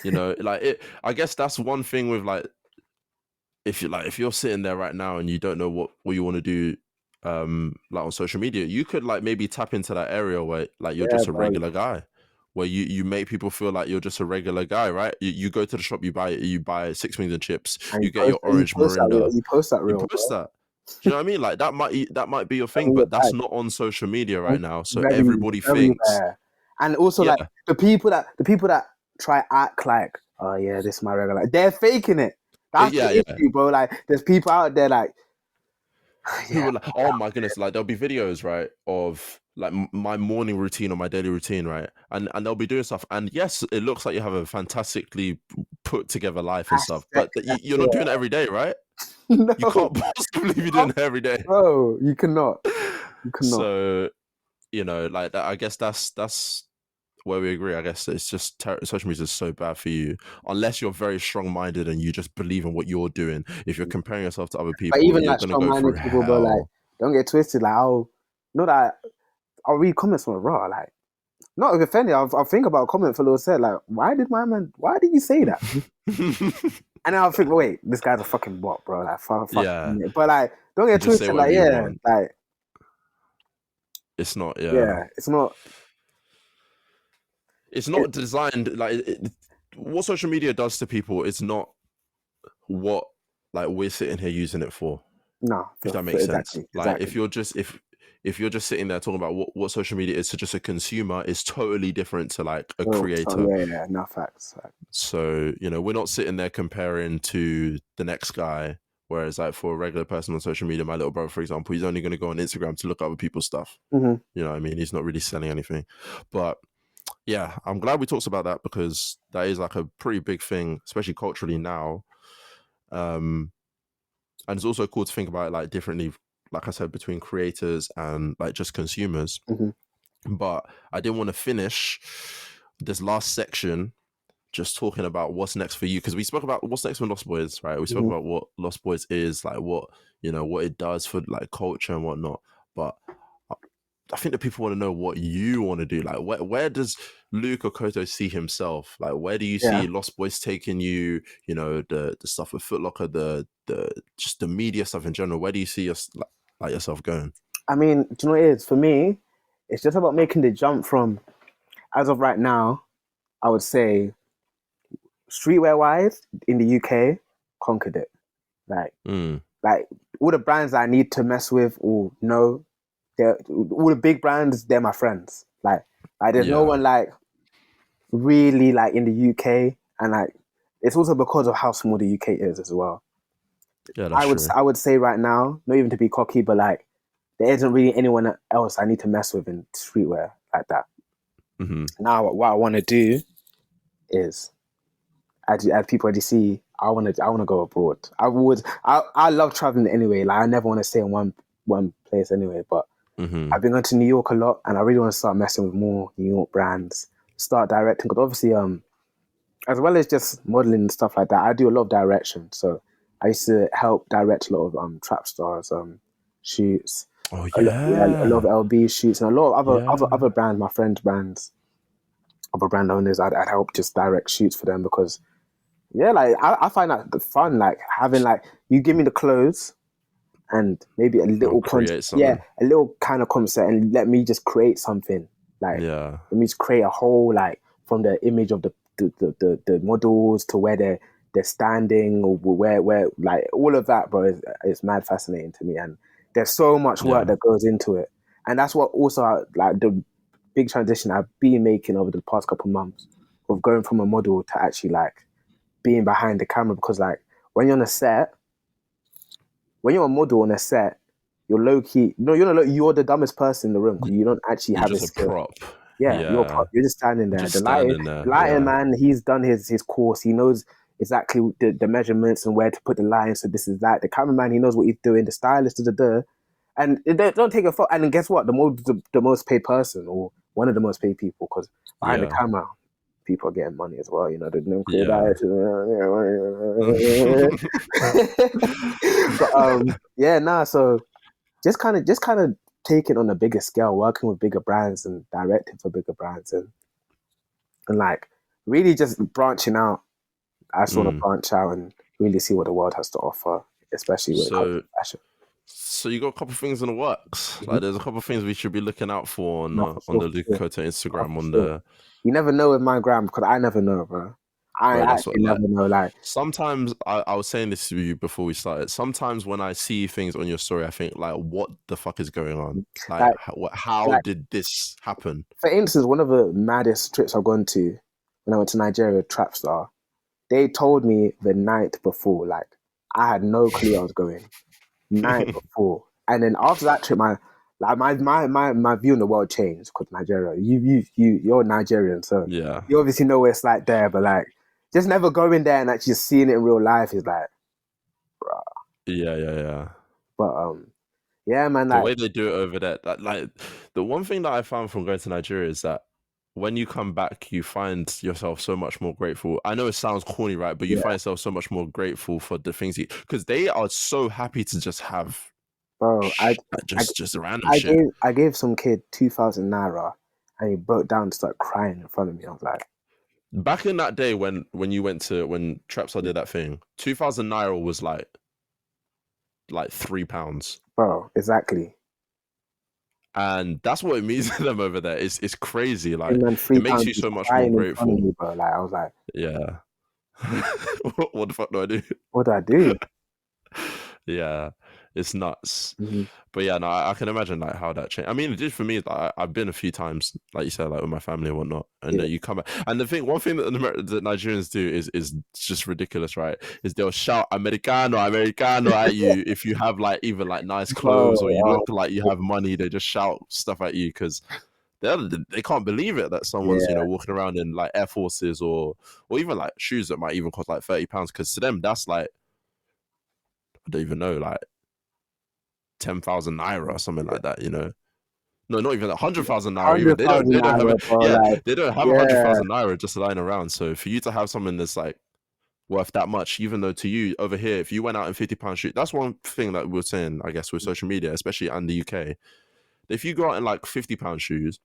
you know, like it. I guess that's one thing with like, if you're sitting there right now and you don't know what you want to do, like on social media, you could like maybe tap into that area where like you're just a regular guy, where you make people feel like you're just a regular guy, right? You go to the shop, you buy 6 million chips, and you get your orange Mirinda. You post that. Do you know what I mean? Like that might be your thing, but that's not on social media right now. So everybody thinks, and also like the people that try act like, oh yeah, this is my regular. They're faking it. That's the issue, bro. Like there's people out there like. People like, oh my goodness, like there'll be videos, right, of like my morning routine or my daily routine, right, and they'll be doing stuff, and yes, it looks like you have a fantastically put together life and stuff, but you're not doing it every day, right? No. You can't possibly be doing it every day, bro. You cannot. So you know, like that. I guess that's where we agree. I guess it's just social media is so bad for you unless you're very strong-minded and you just believe in what you're doing. If you're comparing yourself to other people, but even you're like gonna go through people, hell. But like, don't get twisted. Like, I'll read comments from raw. Like, not offended. I'll think about a comment Philo said. Like, why did you say that? And I'll think, wait, this guy's a fucking bot, bro. Like, fuck. Yeah. But like, don't get twisted. Like, like, it's not. Yeah, it's not. It's not designed like what social media does to people. It's not what like we're sitting here using it for. No, if that makes sense. Like if you're just sitting there talking about what social media is to just a consumer, is totally different to like a creator. Yeah, no facts. So you know, we're not sitting there comparing to the next guy. Whereas like for a regular person on social media, my little brother, for example, he's only going to go on Instagram to look at other people's stuff. You know what I mean? He's not really selling anything, but. Yeah, I'm glad we talked about that because that is like a pretty big thing, especially culturally now. And it's also cool to think about it like differently, like I said, between creators and like just consumers. But I didn't want to finish this last section just talking about what's next for you, because we spoke about what's next for Lost Boys, right? We spoke about what Lost Boys is, like what it does for like culture and whatnot. But I think that people want to know what you want to do. Like, where does Luke Akoto see himself? Like, where do you see Lost Boys taking you? You know, the stuff with Foot Locker, the just the media stuff in general. Where do you see yourself going? I mean, do you know what it is? For me, it's just about making the jump from, as of right now, I would say streetwear wise in the UK, conquered it. Like, like all the brands that I need to mess with or know, they're all the big brands. They're my friends. Like there's no Yeah. one like really like in the UK, and like it's also because of how small the UK is as well. Yeah, that's true. I would say right now, not even to be cocky, but like there isn't really anyone else I need to mess with in streetwear like that. Now, what I want to do is, as people already see, I want to go abroad. I love traveling anyway. Like I never want to stay in one place anyway. But I've been going to New York a lot, and I really want to start messing with more New York brands. Start directing, because obviously, as well as just modeling and stuff like that, I do a lot of direction. So I used to help direct a lot of trap stars shoots. Oh A lot of LB shoots and a lot of other brands, my friends' brands, other brand owners. I'd help just direct shoots for them because like I find that the fun, like having like you give me the clothes and maybe a little create something. a little kind of concept, and let me just create something. Like let me just create a whole, like from the image of the models to where they're standing, or where like all of that, bro, is mad fascinating to me. And there's so much work that goes into it, and that's what also like the big transition I've been making over the past couple of months of going from a model to actually like being behind the camera. Because like when you're on a set, when you're a model on a set, you're low key. No, you're the dumbest person in the room because you don't actually have a just a skill. prop. Yeah, you're a prop. You're just standing there. Just The standing there. lighting man, he's done his course. He knows exactly the measurements and where to put the line. So this is that. The cameraman, he knows what he's doing. The stylist, and they don't take a photo. And then guess what? The most paid person, or one of the most paid people, because behind the camera, people are getting money as well. You know, the new crew But so just kind of take it on a bigger scale, working with bigger brands and directing for bigger brands, and like really just branching out. I just want to branch out and really see what the world has to offer, especially when it comes to fashion. So you got a couple things in the works. Like there's a couple of things we should be looking out for on the Akoto Instagram. You never know with my gram, because I never know, bro. I actually never know. Like sometimes I was saying this to you before we started. Sometimes when I see things on your story, I think like, what the fuck is going on? Like how did this happen? For instance, one of the maddest trips I've gone to when I went to Nigeria, Trapstar, they told me the night before. Like I had no clue I was going. Night before, and then after that trip, my view on the world changed, because Nigeria. You're Nigerian, so you obviously know what it's like there. But like, just never going there and actually seeing it in real life is like, bruh. Yeah. But yeah, man. The way they do it over there, like the one thing that I found from going to Nigeria is that when you come back, you find yourself so much more grateful. I know it sounds corny, right? But you find yourself so much more grateful for the things because they are so happy to just have, bro. Just random shit. I gave some kid 2,000 naira, and he broke down and started crying in front of me. I was like, back in that day when when Trapstar did that thing, 2,000 naira was like £3, bro. Exactly. And that's what it means to them over there. It's crazy. Like it makes you so much more grateful. Me, bro. Like I was like, yeah. What the fuck do I do? What do I do? Yeah, it's nuts. But yeah, no, I can imagine like how that changed. I mean, it did for me. Like, I've been a few times, like you said, like with my family and whatnot, and you come back. And one thing that the Nigerians do is just ridiculous, right? Is they'll shout "Americano, Americano" at you if you have like even like nice clothes or you look like you have money. They just shout stuff at you because they can't believe it that someone's walking around in like Air Forces or even like shoes that might even cost like £30. Because to them that's like, I don't even know, like 10,000 naira or something like that, you know. No, not even 100,000 naira. Even they don't have they don't have 100,000 naira just lying around. So for you to have something that's like worth that much, even though to you over here, if you went out in £50 shoes, that's one thing that we're saying, I guess, with social media, especially in the UK. If you go out in like £50 shoes,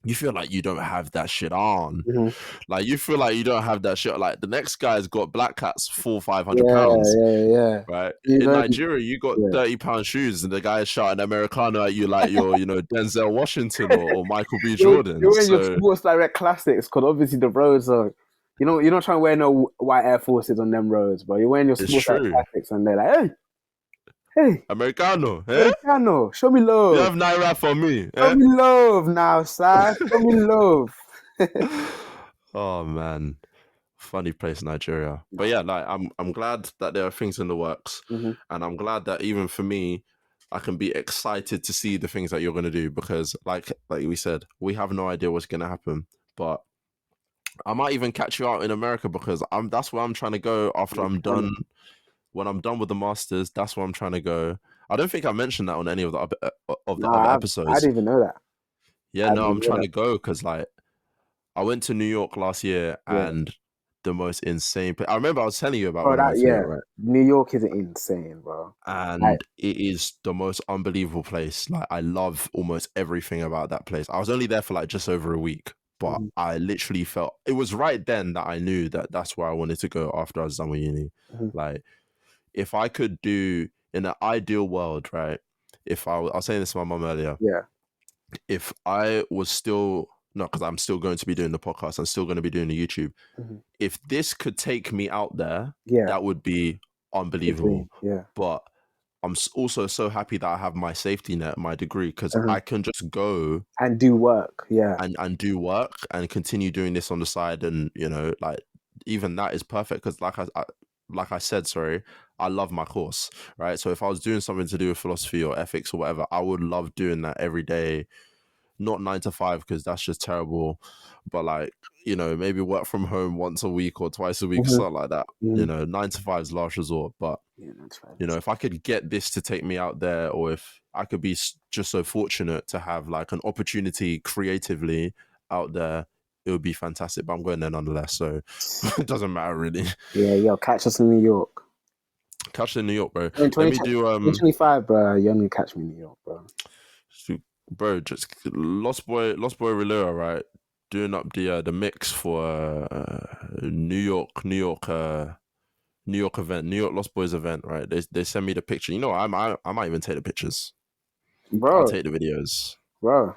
you feel like you don't have that shit on. Mm-hmm. Like you feel like you don't have that shit. Like the next guy's got black cats 400-500 Yeah, pounds. yeah. Right. You In know, Nigeria, you got yeah. 30-pound shoes and the guy is shouting Americano at you like you're, Denzel Washington or Michael B. you're, Jordan. you're wearing your So Sports Direct classics because obviously the roads are. You're not trying to wear no white Air Forces on them roads, bro. You're wearing your it's Sports Direct true. classics, and they're like, hey, Americano, eh? Americano, show me You love. have Naira for me, Show eh? me love now, sir. Show me love. Oh man. Funny place, Nigeria. But yeah, like I'm glad that there are things in the works. Mm-hmm. And I'm glad that even for me, I can be excited to see the things that you're gonna do because like we said, we have no idea what's gonna happen. But I might even catch you out in America because that's where I'm trying to go after I'm done. When I'm done with the masters, that's where I'm trying to go. I don't think I mentioned that on any of the other I episodes. didn't even know that. Yeah, no, I'm trying to go because like I went to New York last year Yeah. and the most insane place. I remember I was telling you about Bro, when I went to New York, right? New York is insane, bro. Like, And it is the most unbelievable place. Like I love almost everything about that place. I was only there for like just over a week, but Mhm. I literally felt it was right then that I knew that that's where I wanted to go after I was done with uni. Mhm. Like if I could do in an ideal world, right? If I was saying this to my mom earlier, Yeah. if I was still not because I'm still going to be doing the podcast, I'm still going to be doing the YouTube. Mhm. If this could take me out there, Yeah. that would be The unbelievable. dream. Yeah. But I'm also so happy that I have my safety net, my degree, because Uh-huh. I can just go And do work. Yeah. and do work and continue doing this on the side, and like even that is perfect because like I said, sorry, I love my course, right? So if I was doing something to do with philosophy or ethics or whatever, I would love doing that every day, not 9 to 5 because that's just terrible, but like maybe work from home once a week or twice a week, Mhm. something like that. 9 to 5 is last resort, but Yeah, that's right. if I could get this to take me out there, or if I could be just so fortunate to have like an opportunity creatively out there, it would be fantastic. But I'm going there nonetheless, so it doesn't matter really. Yeah, yo, catch us in New York. Catch you in New York, bro. In Let me do 2025, bro. You only catch me in New York, bro. bro, just Lost Boy Relua, right? Doing up the mix for New York event, New York Lost Boys event, right? They send me the picture. You know, I might even take the pictures. I'll Bro, take the videos. bro.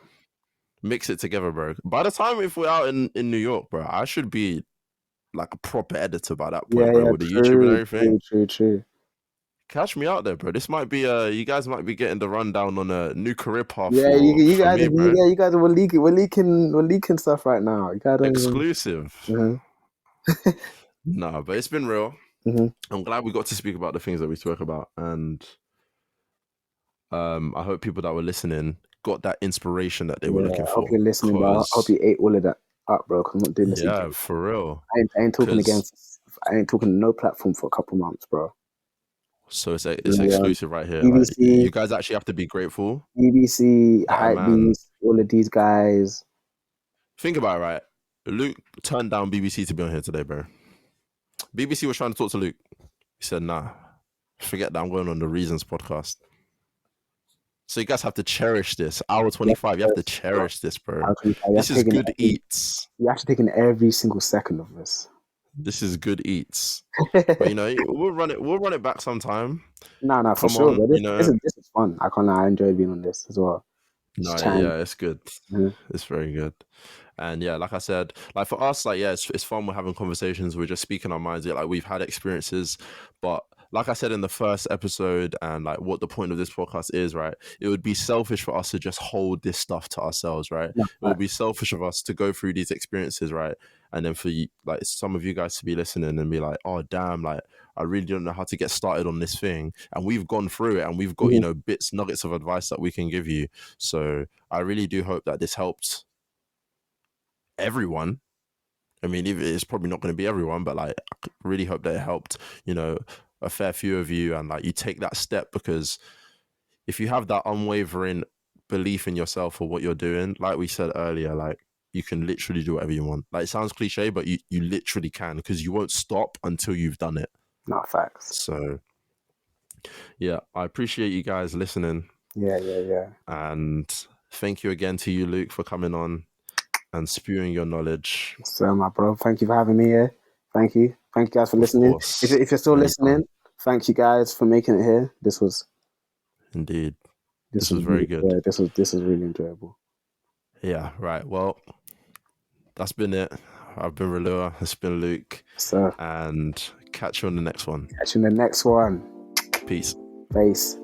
Mix it together, bro. By the time if we're out in New York, bro, I should be like a proper editor by that point, bro, Yeah, with the YouTube and everything. true. Catch me out there, bro. This might be you guys might be getting the rundown on a new career path Yeah, for me, bro. you guys we're leaking stuff right now. You gotta Exclusive. Mhm. Nah, but it's been real. Mhm. I'm glad we got to speak about the things that we spoke about, and I hope people that were listening got that inspiration that they were Yeah, looking I hope for. you're listening, bro. I hope you ate all of that up, bro. Cause I'm not doing this Yeah, again. for real. I ain't talking Because I ain't talking no platform for a couple months, bro. so it's Yeah, exclusive right here. Like BBC, you guys actually have to be grateful BBC, that a man. Hypebeast, all of these guys. Think about it, right? Luke turned down BBC to be on here today, bro. BBC was trying to talk to Luke. He said, "Nah, forget that. I'm going on the Reasons podcast." So you guys have to cherish this. Hour 25. You have to cherish this, bro. This is good eats. You have to take in every single second of this. This is good eats. But we'll run it. We'll run it back sometime. No, for Come sure. on, But this is fun. I can't lie. I enjoyed being on this as well. No, Just chatting. yeah, it's good. Mhm. It's very good. And yeah, like I said, like for us, like, yeah, it's fun. We're having conversations. We're just speaking our minds. Yeah, like we've had experiences, but like I said in the first episode, and like what the point of this podcast is, right? It would be selfish for us to just hold this stuff to ourselves, right? No, It would be selfish of us to go through these experiences, right? And then for you, like some of you guys to be listening and be like, oh damn, like I really don't know how to get started on this thing. And we've gone through it and we've got, Mhm. bits, nuggets of advice that we can give you. So I really do hope that this helped everyone. I mean, it's probably not going to be everyone, but like, I really hope that it helped, a fair few of you, and like you take that step, because if you have that unwavering belief in yourself or what you're doing, like we said earlier, like you can literally do whatever you want. Like it sounds cliche, but you literally can, because you won't stop until you've done it. Not facts. So yeah, I appreciate you guys listening. Yeah. And thank you again to you, Luke, for coming on. and spewing your knowledge. So, my bro, thank you for having me here. Thank you guys for listening. Course. If you're still Anytime. listening, thank you guys for making it here. This was Indeed. This was very really, good. Yeah, this was really enjoyable. Yeah, right. Well, that's been it. I've been Relua. It's been Luke. So, and catch you on the next one. catch you in the next one. Peace. Peace.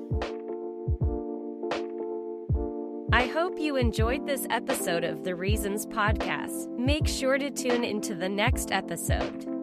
I hope you enjoyed this episode of the Reasons Podcast. Make sure to tune into the next episode.